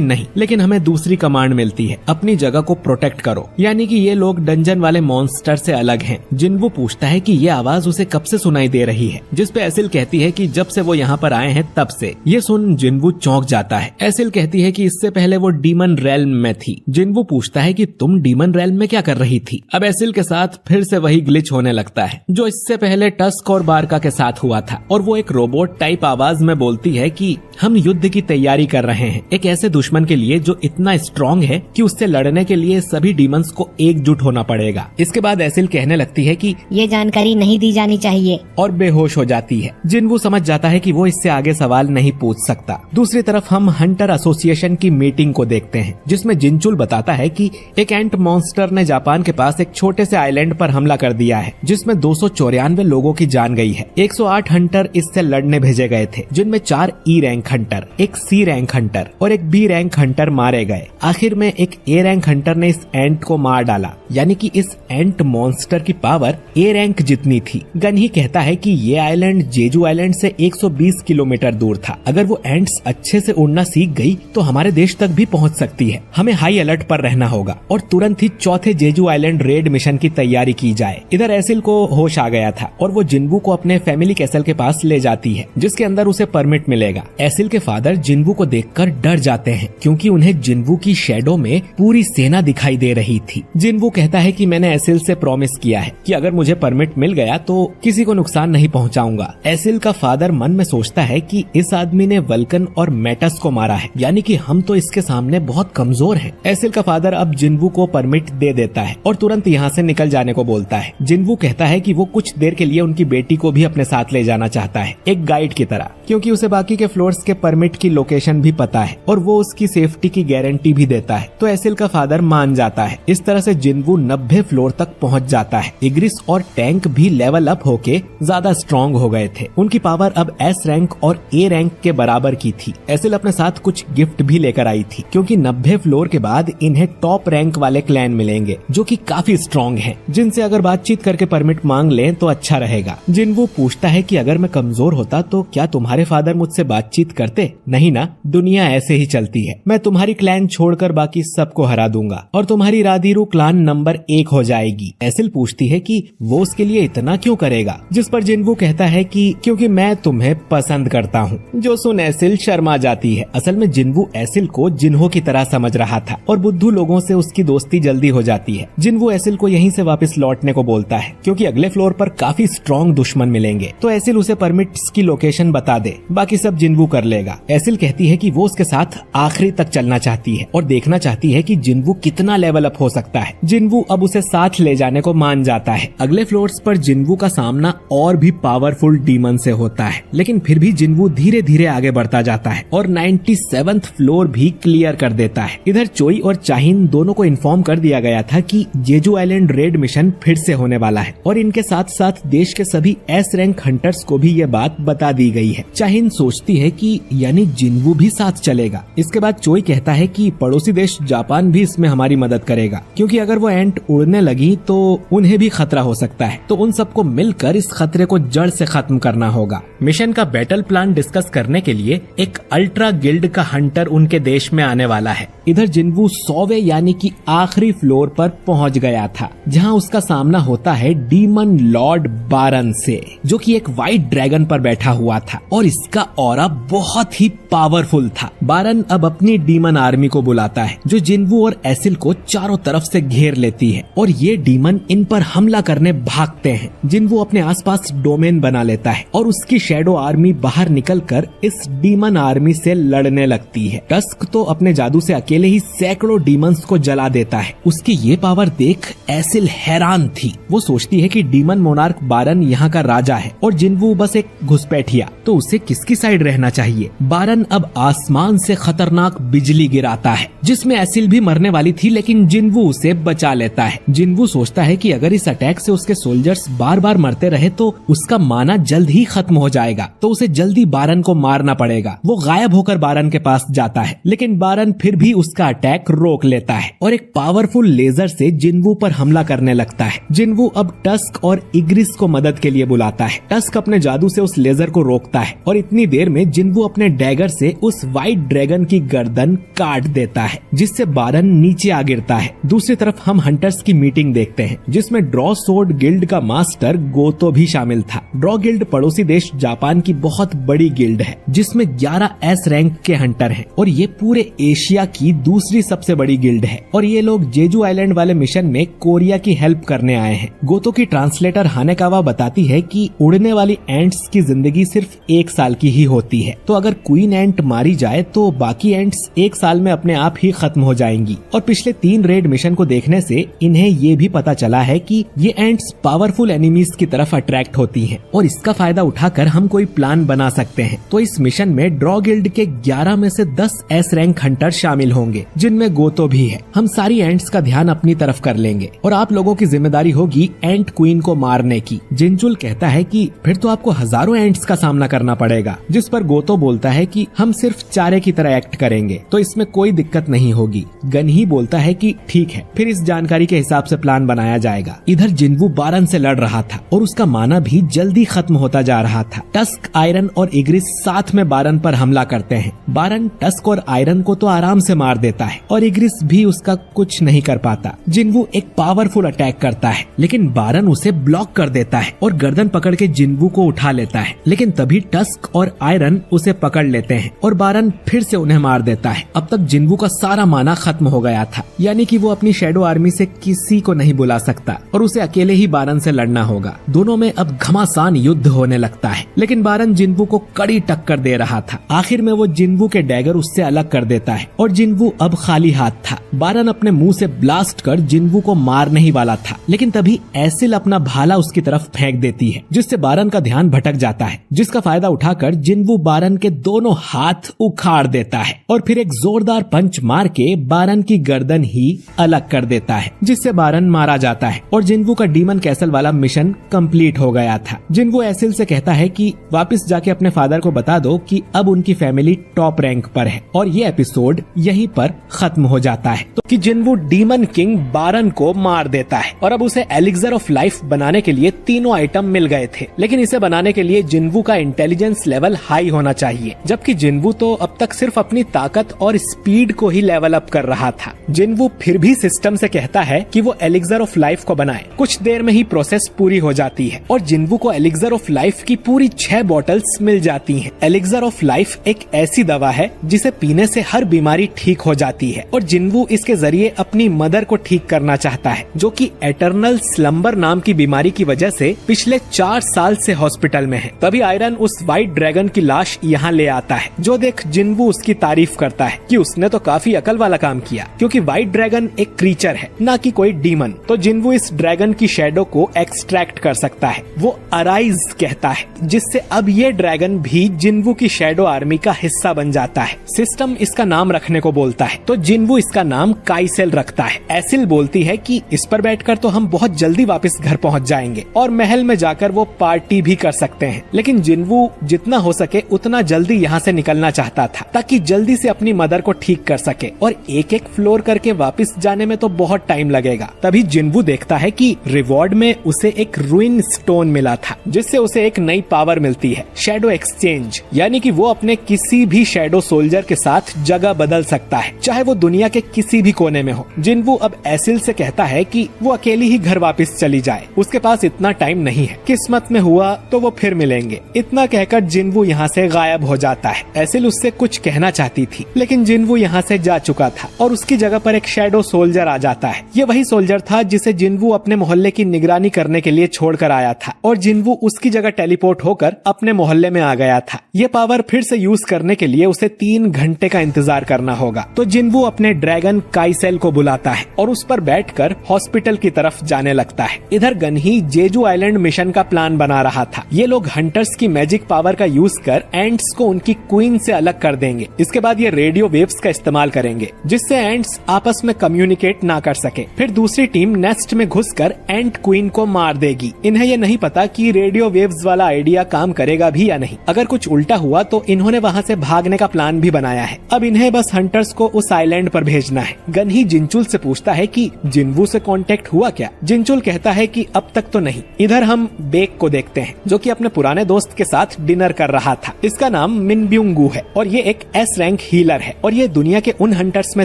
Speaker 1: नहीं, लेकिन हमें दूसरी कमांड मिलती है, अपनी जगह को प्रोटेक्ट करो, यानी कि ये लोग डंजन वाले मॉन्स्टर से अलग हैं। जिनवू पूछता है कि ये आवाज उसे कब से सुनाई दे रही है, जिस पे एसिल कहती है कि जब से वो यहाँ पर आए हैं तब से। ये सुन जिनवू चौंक जाता है। एसिल कहती है कि इससे पहले वो डीमन रेल्म में थी। जिनवू पूछता है कि तुम डीमन रेल्म में क्या कर रही थी। अब एसिल के साथ फिर से वही ग्लिच होने लगता है जो इससे पहले टस्क और बारका के साथ हुआ था, और वो एक रोबोट टाइप आवाज में बोलती है कि हम युद्ध की तैयारी कर रहे हैं, एक ऐसे दुश्मन के लिए जो इतना स्ट्रॉन्ग है कि उससे लड़ने के लिए सभी डीमंस को एकजुट होना पड़ेगा। इसके बाद एसिल कहने लगती है कि
Speaker 3: ये जानकारी नहीं दी जानी चाहिए,
Speaker 1: और बेहोश हो जाती है। जिनवू समझ जाता है कि वो इससे आगे सवाल नहीं पूछ सकता। दूसरी तरफ हम हंटर एसोसिएशन की मीटिंग को देखते हैं जिसमें जिनचुल बताता है कि एक एंट मॉन्स्टर ने जापान के पास एक छोटे से आइलैंड पर हमला कर दिया है जिसमें 294 लोगों की जान गई है। 108 हंटर इससे लड़ने भेजे गए थे, जिनमें 4 ई रैंक हंटर, एक सी रैंक हंटर और एक बी रैंक हंटर मारे गए। आखिर में एक ए रैंक हंटर ने इस एंट को मार डाला, यानी कि इस एंट मॉन्स्टर की पावर ए रैंक जितनी थी। गन ही कहता है कि ये आइलैंड जेजू आइलैंड से 120 किलोमीटर दूर था। अगर वो एंट्स अच्छे से उड़ना सीख गई तो हमारे देश तक भी पहुंच सकती है। हमें हाई अलर्ट पर रहना होगा और तुरंत ही चौथे जेजू आइलैंड रेड मिशन की तैयारी की जाए। इधर एसिल को होश आ गया था और वो जिनवू को अपने फैमिली कैसल के पास ले जाती है जिसके अंदर उसे परमिट मिलेगा। एसिल के फादर जिनवू को देखकर डर जाते हैं क्योंकि उन्हें जिनवू की शैडो में पूरी सेना दिखाई दे रही थी। जिनवू कहता है कि मैंने एसिल से प्रॉमिस किया है कि अगर मुझे परमिट मिल गया तो किसी को नुकसान नहीं पहुंचाऊंगा। एसिल का फादर मन में सोचता है कि इस आदमी ने वल्कन और मेटस को मारा है, यानी कि हम तो इसके सामने बहुत कमजोर हैं। एसिल का फादर अब जिनवू को परमिट दे देता है और तुरंत यहाँ से निकल जाने को बोलता है। जिनवू कहता है कि वो कुछ देर के लिए उनकी बेटी को भी अपने साथ ले जाना चाहता है, एक गाइड की तरह, क्योंकि उसे बाकी के फ्लोर्स के परमिट की लोकेशन भी पता है और वो उसकी सेफ्टी की गारंटी भी देता है। तो एसिल का फादर मान जाता है। इस तरह से जिनवू 90 फ्लोर तक पहुंच जाता है। इग्रिस और टैंक भी लेवल अप होके ज्यादा स्ट्रॉन्ग हो गए थे। उनकी पावर अब एस रैंक और ए रैंक के बराबर की थी। एसिल अपने साथ कुछ गिफ्ट भी लेकर आई थी क्योंकि 90 फ्लोर के बाद इन्हें टॉप रैंक वाले क्लैन मिलेंगे जो कि काफी स्ट्रॉन्ग हैं, जिनसे अगर बातचीत करके परमिट मांग लें तो अच्छा रहेगा। जिनवू पूछता है कि अगर मैं कमजोर होता तो क्या तुम्हारे फादर मुझसे बातचीत करते? नहीं ना, दुनिया ऐसे ही चलती है। मैं तुम्हारी क्लैन छोड़कर बाकी सबको हरा दूंगा और तुम्हारी राधीरू क्लान नंबर 1 हो जाएगी। एसिल पूछती है कि वो उसके लिए इतना क्यों करेगा, जिस पर जिनवू कहता है कि क्योंकि मैं तुम्हें पसंद करता हूँ। जो सुन एसिल शर्मा जाती है। असल में जिनवू एसिल को जिन्हों की तरह समझ रहा था और बुद्धू लोगों से उसकी दोस्ती जल्दी हो जाती है। जिनवू एसिल को यहीं से वापस लौटने को बोलता है क्योंकि अगले फ्लोर पर काफी स्ट्रॉन्ग दुश्मन मिलेंगे। तो एसिल उसे परमिट्स की लोकेशन बता दे, बाकी सब जिनवू कर लेगा। एसिल कहती है कि वो उसके साथ आखिरी तक चलना चाहती है और देखना चाहती है कि जिन्वू कितना लेवल अप हो सकता है। जिन्वू अब उसे साथ ले जाने को मान जाता है। अगले फ्लोर्स पर जिन्वू का सामना और भी पावरफुल डीमन से होता है, लेकिन फिर भी जिन्वू धीरे धीरे आगे बढ़ता जाता है और 97th फ्लोर भी क्लियर कर देता है। इधर चोई और चाहिन दोनों को इन्फॉर्म कर दिया गया था कि जेजू आइलैंड रेड मिशन फिर से होने वाला है और इनके साथ साथ देश के सभी एस रैंक हंटर्स को भी ये बात बता दी गई है। चाहिन सोचती है कि यानी जिन्वू भी साथ चलेगा। इसके बाद चोई कहता है कि पड़ोसी देश जापान भी इसमें हमारी मदद करेगा, क्योंकि अगर वो एंट उड़ने लगी तो उन्हें भी खतरा हो सकता है। तो उन सबको मिलकर इस खतरे को जड़ से खत्म करना होगा। मिशन का बैटल प्लान डिस्कस करने के लिए एक अल्ट्रा गिल्ड का हंटर उनके देश में आने वाला है। इधर जिन्वू 100वें यानी कि आखिरी फ्लोर पर पहुंच गया था, जहां उसका सामना होता है डीमन लॉर्ड बारन से, जो कि एक व्हाइट ड्रैगन पर बैठा हुआ था और इसका ऑरा बहुत ही पावरफुल था। बारन अब अपनी डीमन आर्मी को बुलाता है, जो जिन्वू और एसिल को चारों तरफ से घेर लेती है और ये डीमन इन पर हमला करने भागते हैं। जिन्वू अपने आसपास डोमेन बना लेता है और उसकी शैडो आर्मी बाहर निकलकर इस डीमन आर्मी से लड़ने लगती है। टस्क तो अपने जादू से अकेले ही सैकड़ों डीमंस को जला देता है। उसकी ये पावर देख एसिल हैरान थी। वो सोचती है कि डीमन मोनार्क बारन यहाँ का राजा है और जिन्वू बस एक घुसपैठिया, तो उसे किसकी साइड रहना चाहिए। बारन अब आसमान से खतरनाक बिजली गिराता है, जिसमें एसिल भी मरने वाली थी, लेकिन जिन्वू उसे बचा लेता है। जिन्वू सोचता है कि अगर इस अटैक से उसके सोल्जर्स बार बार मरते रहे तो उसका माना जल्द ही खत्म हो जाएगा, तो उसे जल्दी बारन को मारना पड़ेगा। वो गायब होकर बारन के पास जाता है, लेकिन बारन फिर भी उसका अटैक रोक लेता है और एक पावरफुल लेजर से जिन्वू पर हमला करने लगता है। जिन्वू अब टस्क और इग्रिस को मदद के लिए बुलाता है। टस्क अपने जादू से उस लेजर को रोकता है और इतनी देर में जिन्वू अपने डैगर से उस व्हाइट ड्रैगन की गर्दन काट देता है, जिससे बारन नीचे आ गिरता है। दूसरी तरफ हम हंटर्स की मीटिंग देखते हैं, जिसमें ड्रॉ सोर्ड गिल्ड का मास्टर गोतो भी शामिल था। ड्रॉ गिल्ड पड़ोसी देश जापान की बहुत बड़ी गिल्ड है, जिसमें 11 एस रैंक के हंटर हैं और ये पूरे एशिया की दूसरी सबसे बड़ी गिल्ड है। और ये लोग जेजू आइलैंड वाले मिशन में कोरिया की हेल्प करने आए हैं। गोतो की ट्रांसलेटर हानेकावा बताती है कि उड़ने वाली एंट्स की जिंदगी सिर्फ 1 साल की ही होती है, तो अगर क्वीन एंट मारी जाए तो बाकी एंट्स 1 साल में अपने आप ही खत्म हो जाएंगी। और पिछले 3 रेड मिशन को देखने से इन्हें ये भी पता चला है कि ये एंट्स पावरफुल एनिमीज की तरफ अट्रैक्ट होती हैं और इसका फायदा उठाकर हम कोई प्लान बना सकते हैं। तो इस मिशन में ड्रॉ गिल्ड के 11 में से 10 एस रैंक हंटर शामिल होंगे, जिनमें गोतो भी है। हम सारी एंट्स का ध्यान अपनी तरफ कर लेंगे और आप लोगों की जिम्मेदारी होगी एंट क्वीन को मारने की। जिनचुल कहता है कि फिर तो आपको हजारों एंट्स का सामना करना पड़ेगा, जिस पर गोतो बोलता है कि हम सिर्फ चारे की तरह एक्ट करेंगे, तो इसमें कोई दिक्कत नहीं होगी। गन ही बोलता है कि ठीक है, फिर इस जानकारी के हिसाब से प्लान बनाया जाएगा। इधर जिन्वू बारन से लड़ रहा था और उसका माना भी जल्दी खत्म होता जा रहा था। टस्क, आयरन और इग्रिस साथ में बारन पर हमला करते हैं। बारन टस्क और आयरन को तो आराम से मार देता है और इग्रिस भी उसका कुछ नहीं कर पाता। जिन्वू एक पावरफुल अटैक करता है, लेकिन बारन उसे ब्लॉक कर देता है और गर्दन पकड़ के जिन्वू को उठा लेता है। लेकिन तभी टस्क और आयरन उसे पकड़ लेते हैं और बारन फिर से उन्हें मार देता है। अब तक जिन्वू का सारा माना खत्म हो गया था, यानी कि वो अपनी शैडो आर्मी से किसी को नहीं बुला सकता और उसे अकेले ही बारन से लड़ना होगा। दोनों में अब घमासान युद्ध होने लगता है, लेकिन बारन जिन्वू को कड़ी टक्कर दे रहा था। आखिर में वो जिन्वू के डैगर उससे अलग कर देता है और जिन्वू अब खाली हाथ था। बारन अपने मुंह से ब्लास्ट कर जिन्वू को मारने ही वाला था, लेकिन तभी एसिल अपना भाला उसकी तरफ फेंक देती है, जिससे बारन का ध्यान भटक जाता है, जिसका फायदा उठाकर जिन्वू बारन के दोनों हाथ उखाड़ देता है और फिर एक जोरदार पंच मार के बारन की गर्दन ही अलग कर देता है, जिससे बारन मारा जाता है और जिन्वू का डीमन कैसल वाला मिशन कंप्लीट हो गया था। जिन्वू एसिल से कहता है कि वापस जाके अपने फादर को बता दो कि अब उनकी फैमिली टॉप रैंक पर है और ये एपिसोड यहीं पर खत्म हो जाता है। तो कि जिन्वू डीमन किंग बारन को मार देता है और अब उसे एलिक्सर ऑफ लाइफ बनाने के लिए तीनों आइटम मिल गए थे, लेकिन इसे बनाने के लिए जिन्वू का इंटेलिजेंस लेवल हाई होना चाहिए, जबकि जिन्वू तो अब तक सिर्फ अपनी ताकत और स्पीड को ही लेवल अप कर रहा था। जिन्वू फिर भी सिस्टम से कहता है कि वो एलिक्सर ऑफ लाइफ को बनाए। कुछ देर में ही प्रोसेस पूरी हो जाती है और जिन्वू को एलिक्सर ऑफ लाइफ की पूरी 6 बॉटल्स मिल जाती हैं। एलिक्सर ऑफ लाइफ एक ऐसी दवा है जिसे पीने से हर बीमारी ठीक हो जाती है और जिन्वू इसके जरिए अपनी मदर को ठीक करना चाहता है, जो कि एटर्नल स्लम्बर नाम की बीमारी की वजह से पिछले 4 साल से हॉस्पिटल में है। तभी आयरन उस व्हाइट ड्रैगन की लाश यहाँ ले आता है, जो देख जिन्वू उसकी तारीफ करता है कि उसने तो काफी अकल वाला काम किया, क्योंकि व्हाइट ड्रैगन एक क्रीचर है, ना कि कोई डीमन। तो जिन्वू इस ड्रैगन की शैडो को एक्सट्रैक्ट कर सकता है, वो अराइज कहता है, जिससे अब ये ड्रैगन भी जिन्वू की शैडो आर्मी का हिस्सा बन जाता है। सिस्टम इसका नाम रखने को बोलता है, तो जिन्वू इसका नाम काइसेल रखता है। एसिल बोलती है कि इस पर बैठकर तो हम बहुत जल्दी वापस घर पहुंच जाएंगे और महल में जाकर वो पार्टी भी कर सकते हैं, लेकिन जिन्वू जितना हो सके उतना जल्दी यहाँ से निकलना चाहता था, ताकि जल्दी से अपनी मदर को ठीक कर सके, और एक एक फ्लोर करके वापस जाने में तो बहुत टाइम लगेगा। तभी जिन्वू देखता है कि रिवॉर्ड में उसे एक रूइन स्टोन मिला था, जिससे उसे एक नई पावर मिलती है, शैडो एक्सचेंज, यानी कि वो अपने किसी भी शैडो सोल्जर के साथ जगह बदल सकता है, चाहे वो दुनिया के किसी भी कोने में हो। जिन्वू अब एसिल से कहता है कि वो अकेली ही घर वापस चली जाए, उसके पास इतना टाइम नहीं है, किस्मत में हुआ तो वो फिर मिलेंगे। इतना कहकर जिन्वू यहाँ से गायब हो जाता है। एसिल उससे कुछ कहना चाहती थी, लेकिन जिन्वू यहाँ से जा चुका था और उसकी जगह पर एक शैडो सोल्जर आ जाता है। ये वही सोल्जर था जिसे जिन्वू अपने मोहल्ले की निगरानी करने के लिए छोड़कर आया था, और जिन्वू उसकी जगह टेलीपोर्ट होकर अपने मोहल्ले में आ गया था। ये पावर फिर से यूज करने के लिए उसे 3 घंटे का इंतजार करना होगा। तो जिन्वू अपने ड्रैगन काइसेल को बुलाता है और उस पर बैठकर हॉस्पिटल की तरफ जाने लगता है। इधर गनही जेजू आइलैंड मिशन का प्लान बना रहा था। ये लोग हंटर्स की मैजिक पावर का यूज कर एंट्स को उनकी क्वीन से अलग कर देंगे। इसके बाद ये रेडियो वेव्स का इस्तेमाल करेंगे, जिससे एंट्स आपस में कम्युनिकेट ना कर सके। फिर दूसरी टीम नेस्ट में घुसकर एंट क्वीन को मार देगी। इन्हें ये नहीं पता कि रेडियो वेव्स वाला आइडिया काम करेगा भी या नहीं। अगर कुछ उल्टा हुआ तो इन्होंने वहाँ से भागने का प्लान भी बनाया है। अब इन्हें बस हंटर्स को उस आइलैंड पर भेजना है। गनही जिनचुल से पूछता है कि जिन्वू से कांटेक्ट हुआ क्या। जिनचुल कहता है कि अब तक तो नहीं। इधर हम बेक को देखते हैं, जो कि अपने पुराने दोस्त के साथ डिनर कर रहा था। इसका नाम मिनब्यूंगू है और ये एक एस रैंक हीलर है, और ये दुनिया के उन हंटर्स में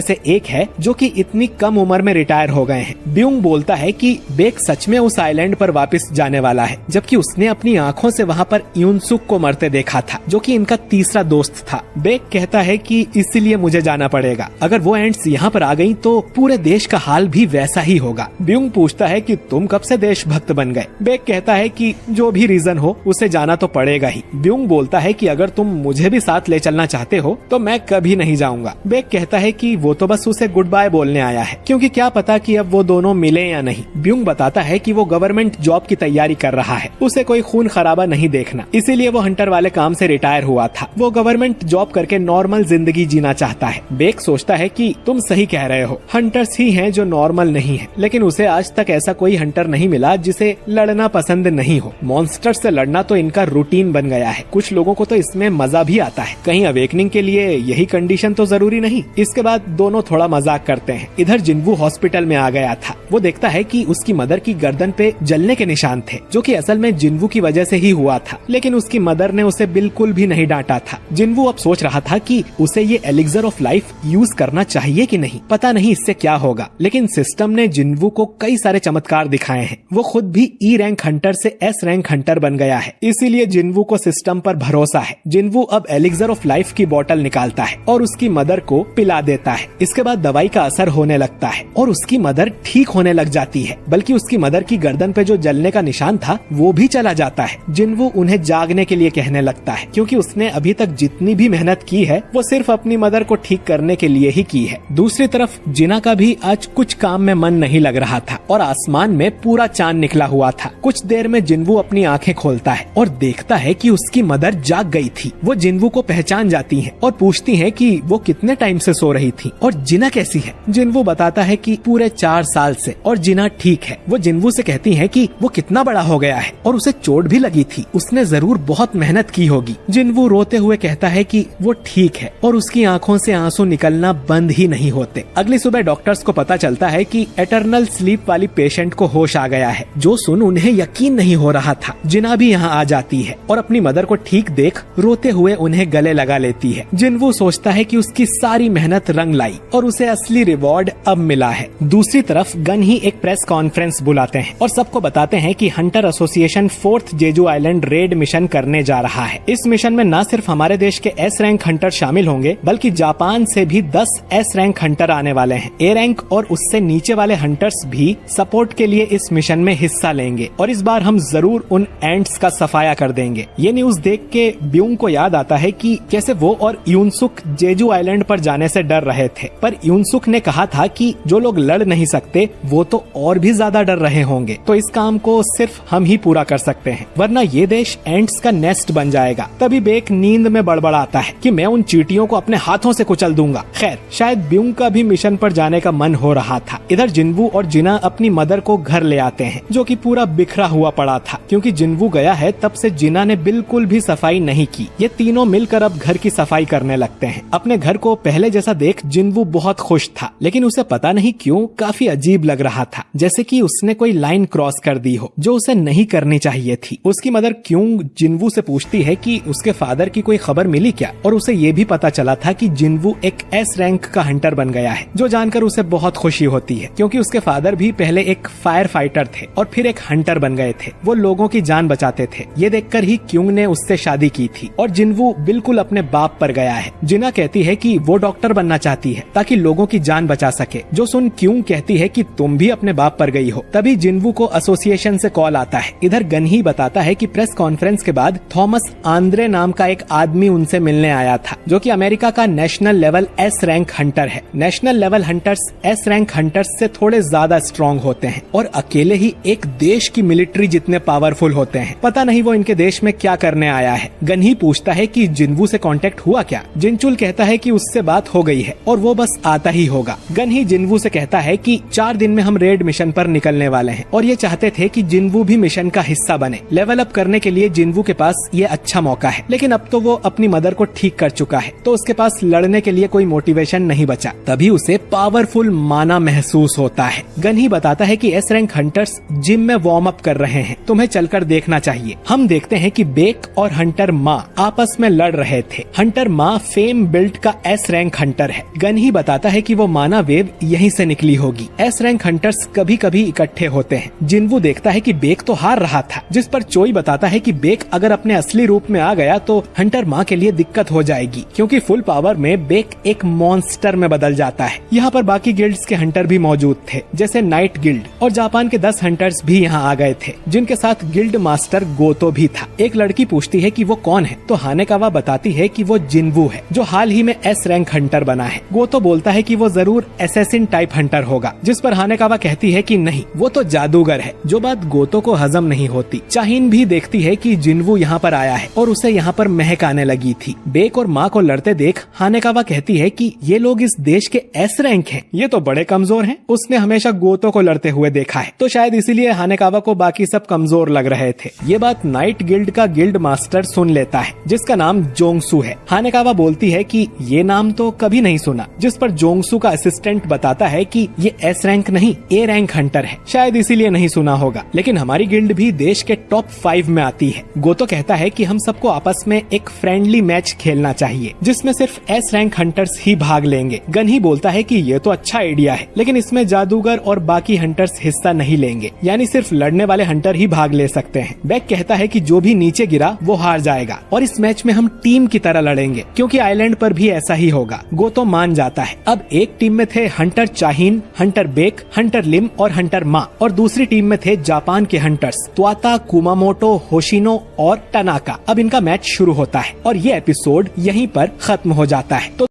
Speaker 1: से एक है जो कि इतनी कम उम्र में रिटायर हो गए हैं। ब्यूंग बोलता है कि बेक सच में उस आइलैंड पर वापस जाने वाला है, जबकि उसने अपनी आंखों से वहाँ पर यूनसुक को मरते देखा था, जो कि इनका तीसरा दोस्त था। बेक कहता है कि इसलिए मुझे जाना पड़ेगा। अगर वो एंट्स यहाँ पर आ गई तो पूरे देश का हाल भी वैसा ही होगा। ब्यूंग पूछता है कि तुम कब से देशभक्त बन गए। बेक कहता है कि जो भी रीजन हो उसे जाना तो पड़ेगा ही। ब्यूंग बोलता है कि अगर तुम मुझे भी साथ ले चलना चाहते हो तो मैं कभी नहीं जाऊंगा। बेक कहता है कि वो तो बस उसे गुड बाय बोलने आया है, क्योंकि क्या पता कि अब वो दोनों मिले या नहीं। ब्यूंग बताता है कि वो गवर्नमेंट जॉब की तैयारी कर रहा है, उसे कोई खून खराबा नहीं देखना, इसीलिए वो हंटर वाले काम से रिटायर हुआ था। वो गवर्नमेंट जॉब करके नॉर्मल जिंदगी जीना चाहता है। बेक सोचता है कि तुम सही कह रहे हो, हंटर्स ही हैं जो नॉर्मल नहीं है, लेकिन उसे आज तक ऐसा कोई हंटर नहीं मिला जिसे लड़ना पसंद नहीं हो। मॉन्स्टर से लड़ना तो इनका रूटीन बन गया है। कुछ लोगों को तो इसमें मजा भी आता है। कहीं अवेकनिंग के लिए यही कंडीशन तो जरूरी नहीं। इसके बाद दोनों थोड़ा मजाक करते हैं। इधर जिन्वू हॉस्पिटल में आ गया था। वो देखता है कि उसकी मदर की गर्दन पे जलने के निशान थे, जो कि असल में जिन्वू की वजह से ही हुआ था, लेकिन उसकी मदर ने उसे बिल्कुल भी नहीं डांटा था। जिन्वू अब सोच रहा था कि उसे ये एलिक्सर ऑफ लाइफ यूज करना चाहिए कि नहीं, पता नहीं इससे क्या होगा। लेकिन सिस्टम ने जिन्वू को कई सारे चमत्कार दिखाए हैं। वो खुद भी ई रैंक हंटर से एस रैंक हंटर बन गया है, इसीलिए जिन्वू को सिस्टम पर भरोसा है। जिन्वू अब एलिक्सर ऑफ लाइफ की बोतल निकालता है और उसकी मदर को पिला देता है। इसके बाद दवाई का असर होने लगता है और उसकी मदर ठीक होने लग जाती है, बल्कि उसकी मदर की गर्दन पे जो जलने का निशान था वो भी चला जाता है। जिन्वू उन्हें जागने के लिए कहने लगता है, क्योंकि उसने अभी तक जितनी भी मेहनत की है वो सिर्फ अपनी मदर को ठीक करने के लिए ही की है। दूसरी तरफ जिना का भी आज कुछ काम में मन नहीं लग रहा था और आसमान में पूरा चांद निकला हुआ था। कुछ देर में जिन्वू अपनी आंखें खोलता है और देखता है कि उसकी मदर जाग गई थी। वो जिन्वू को पहचान जाती हैं और पूछती हैं कि वो कितने टाइम से सो रही थी और जिना कैसी है। जिन्वू बताता है कि पूरे 4 साल से, और जिना ठीक है। वो जिन्वू से कहती हैं कि वो कितना बड़ा हो गया है और उसे चोट भी लगी थी, उसने जरूर बहुत मेहनत की होगी। जिन्वू रोते हुए कहता है कि वो ठीक है और उसकी आंखों से आंसू निकलना बंद ही नहीं होते। अगली सुबह डॉक्टर्स को पता चलता है कि एटर्नल स्लीप वाली पेशेंट को होश आ गया है, जो सुन उन्हें यकीन नहीं हो रहा था। जिना भी यहाँ आ जाती है और अपनी मदर को ठीक देख रोते हुए उन्हें गले लगा लेती है। जिन्वू सोचता है कि उसकी सारी मेहनत रंग लाई और उसे असली रिवॉर्ड अब मिला है। दूसरी तरफ गनही एक प्रेस कॉन्फ्रेंस बुलाते हैं और सबको बताते हैं कि hunter association 4th Jeju island raid mission करने जा रहा है। इस मिशन में न सिर्फ हमारे देश के एस रैंक हंटर शामिल होंगे, बल्कि जापान से भी 10 एस रैंक हंटर आने वाले हैं। ए रैंक और उससे नीचे वाले हंटर्स भी सपोर्ट के लिए इस मिशन में हिस्सा लेंगे और इस बार हम जरूर उन एंट्स का सफाया कर देंगे। ये न्यूज देख के ब्यूंग ब्यूंग को याद आता है कि कैसे वो और यूनसुक जेजू आइलैंड पर जाने से डर रहे थे, पर यूनसुक ने कहा था कि जो लोग लड़ नहीं सकते वो तो और भी ज्यादा डर रहे होंगे, तो इस काम को सिर्फ हम ही पूरा कर सकते हैं, वरना ये देश एंट्स का नेस्ट बन जाएगा। तभी बेक नींद में बड़बड़ाता है कि मैं उन चींटियों को अपने हाथों से कुचल दूंगा। खैर, शायद ब्यूंग का भी मिशन पर जाने का मन हो रहा था। इधर जिन्वू और जिना अपनी मदर को घर ले आते हैं, जो कि पूरा बिखरा हुआ पड़ा था, क्योंकि जिन्वू गया है तब से जिना ने बिल्कुल भी सफाई नहीं की। ये तीनों मिलकर अब घर की सफाई करने लगते हैं। अपने घर को पहले जैसा देख जिन्वू बहुत खुश था, लेकिन उसे पता नहीं क्यों काफी अजीब लग रहा था, जैसे कि उसने कोई लाइन क्रॉस कर दी हो जो उसे नहीं करनी चाहिए थी। उसकी मदर क्यों जिन्वू से पूछती है कि उसके फादर की कोई खबर मिली क्या, और उसे ये भी पता चला था कि जिन्वू एक एस रैंक का हंटर बन गया है, जो जानकर उसे बहुत खुशी होती है, क्योंकि उसके फादर भी पहले एक फायर फाइटर थे और फिर एक हंटर बन गए थे। वो लोगों की जान बचाते थे। ये देखकर ही क्यों ने उससे शादी की थी और जिन्वू बिल्कुल अपने बाप पर गया है। जिना कहती है कि वो डॉक्टर बनना चाहती है ताकि लोगों की जान बचा सके, जो सुन क्यों कहती है कि तुम भी अपने बाप पर गई हो। तभी जिन्वू को एसोसिएशन से कॉल आता है। इधर गनही बताता है कि प्रेस कॉन्फ्रेंस के बाद थॉमस आंद्रे नाम का एक आदमी उनसे मिलने आया था, जो कि अमेरिका का national level S rank hunter है। National level hunters S rank hunters से थोड़े ज्यादा स्ट्रॉन्ग होते हैं और अकेले ही एक देश की मिलिट्री जितने पावरफुल होते हैं। पता नहीं वो इनके देश में क्या करने आया है। गनही पूछता है कि जिन्वू से कांटेक्ट हुआ क्या। जिनचुल कहता है कि उससे बात हो गई है और वो बस आता ही होगा। गनही जिन्वू से कहता है कि 4 दिन में हम रेड मिशन पर निकलने वाले हैं और ये चाहते थे कि जिन्वू भी मिशन का हिस्सा बने। लेवल अप करने के लिए जिन्वू के पास ये अच्छा मौका है, लेकिन अब तो वो अपनी मदर को ठीक कर चुका है, तो उसके पास लड़ने के लिए कोई मोटिवेशन नहीं बचा। तभी उसे पावरफुल माना महसूस होता है। गनही बताता है कि एस रैंक हंटर्स जिम में वार्म अप कर रहे हैं, तुम्हें चलकर देखना चाहिए। हम देखते हैं कि बेक और हंटर माँ आपस में लड़ रहे थे। हंटर माँ फेम बिल्ट का एस रैंक हंटर है। गनही बताता है कि वो माना वेव यहीं से निकली होगी। एस रैंक हंटर्स कभी कभी इकट्ठे होते हैं। जिन्वू देखता है कि बेक तो हार रहा था, जिस पर चोई बताता है कि बेक अगर अपने असली रूप में आ गया तो हंटर माँ के लिए दिक्कत हो जाएगी, क्योंकि फुल पावर में बेक एक मॉन्स्टर में बदल जाता है। यहाँ पर बाकी गिल्ड्स के हंटर भी मौजूद थे, जैसे नाइट गिल्ड, और जापान के 10 हंटर्स भी यहाँ आ गए थे, जिनके साथ गिल्ड मास्टर गोतो भी था। एक लड़की पूछती है कि वो कौन है, तो हानेकावा बताती है कि वो जिन्वू है, जो हाल ही में एस रैंक हंटर बना है। गोतो बोलता है कि वो जरूर एसेसिन टाइप हंटर होगा, जिस पर हानेकावा कहती है कि नहीं, वो तो जादूगर है, जो बात गोतो को हजम नहीं होती। चाहिन भी देखती है कि जिन्वू यहाँ पर आया है और उसे यहाँ पर महक आने लगी थी। बेक और माँ को लड़ते देख हानेकावा कहती है कि ये लोग इस देश के एस रैंक हैं, ये तो बड़े कमजोर हैं। उसने हमेशा गोतो को लड़ते हुए देखा है, तो शायद इसीलिए हानेकावा को बाकी सब कमजोर लग रहे थे। ये बात नाइट गिल्ड का गिल्ड मास्टर सुन लेता है, जिसका नाम जोंगसू है। हानेकावा बोलती है कि ये नाम तो कभी नहीं सुना, जिस पर जोंगसू का असिस्टेंट बताता है कि ये एस रैंक नहीं, ए रैंक हंटर है, शायद इसीलिए नहीं सुना होगा, लेकिन हमारी गिल्ड भी देश के टॉप 5 में आती है। गोतो कहता है कि हम सबको आपस में एक फ्रेंडली मैच खेलना चाहिए, जिसमें सिर्फ एस रैंक हंटर्स ही भाग लेंगे। गनही बोलता है कि ये तो अच्छा आइडिया है, लेकिन इसमें जादूगर और बाकी हंटर्स हिस्सा नहीं लेंगे, यानी सिर्फ लड़ने वाले हंटर ही भाग ले सकते हैं। बेक कहता है कि जो भी नीचे गिरा वो हार जाएगा और इस मैच में हम टीम की तरह लड़ेंगे, क्योंकि आइलैंड पर भी ऐसा ही होगा। गोतो मान जाता है। अब एक टीम में थे हंटर चाहिन, हंटर बेक, हंटर लिम और हंटर मा, और दूसरी टीम में थे जापान के हंटर्स त्वाता, कुमामोटो, होशिनो और टनाका। अब इनका मैच शुरू होता है और ये एपिसोड यहीं पर खत्म हो जाता है। तो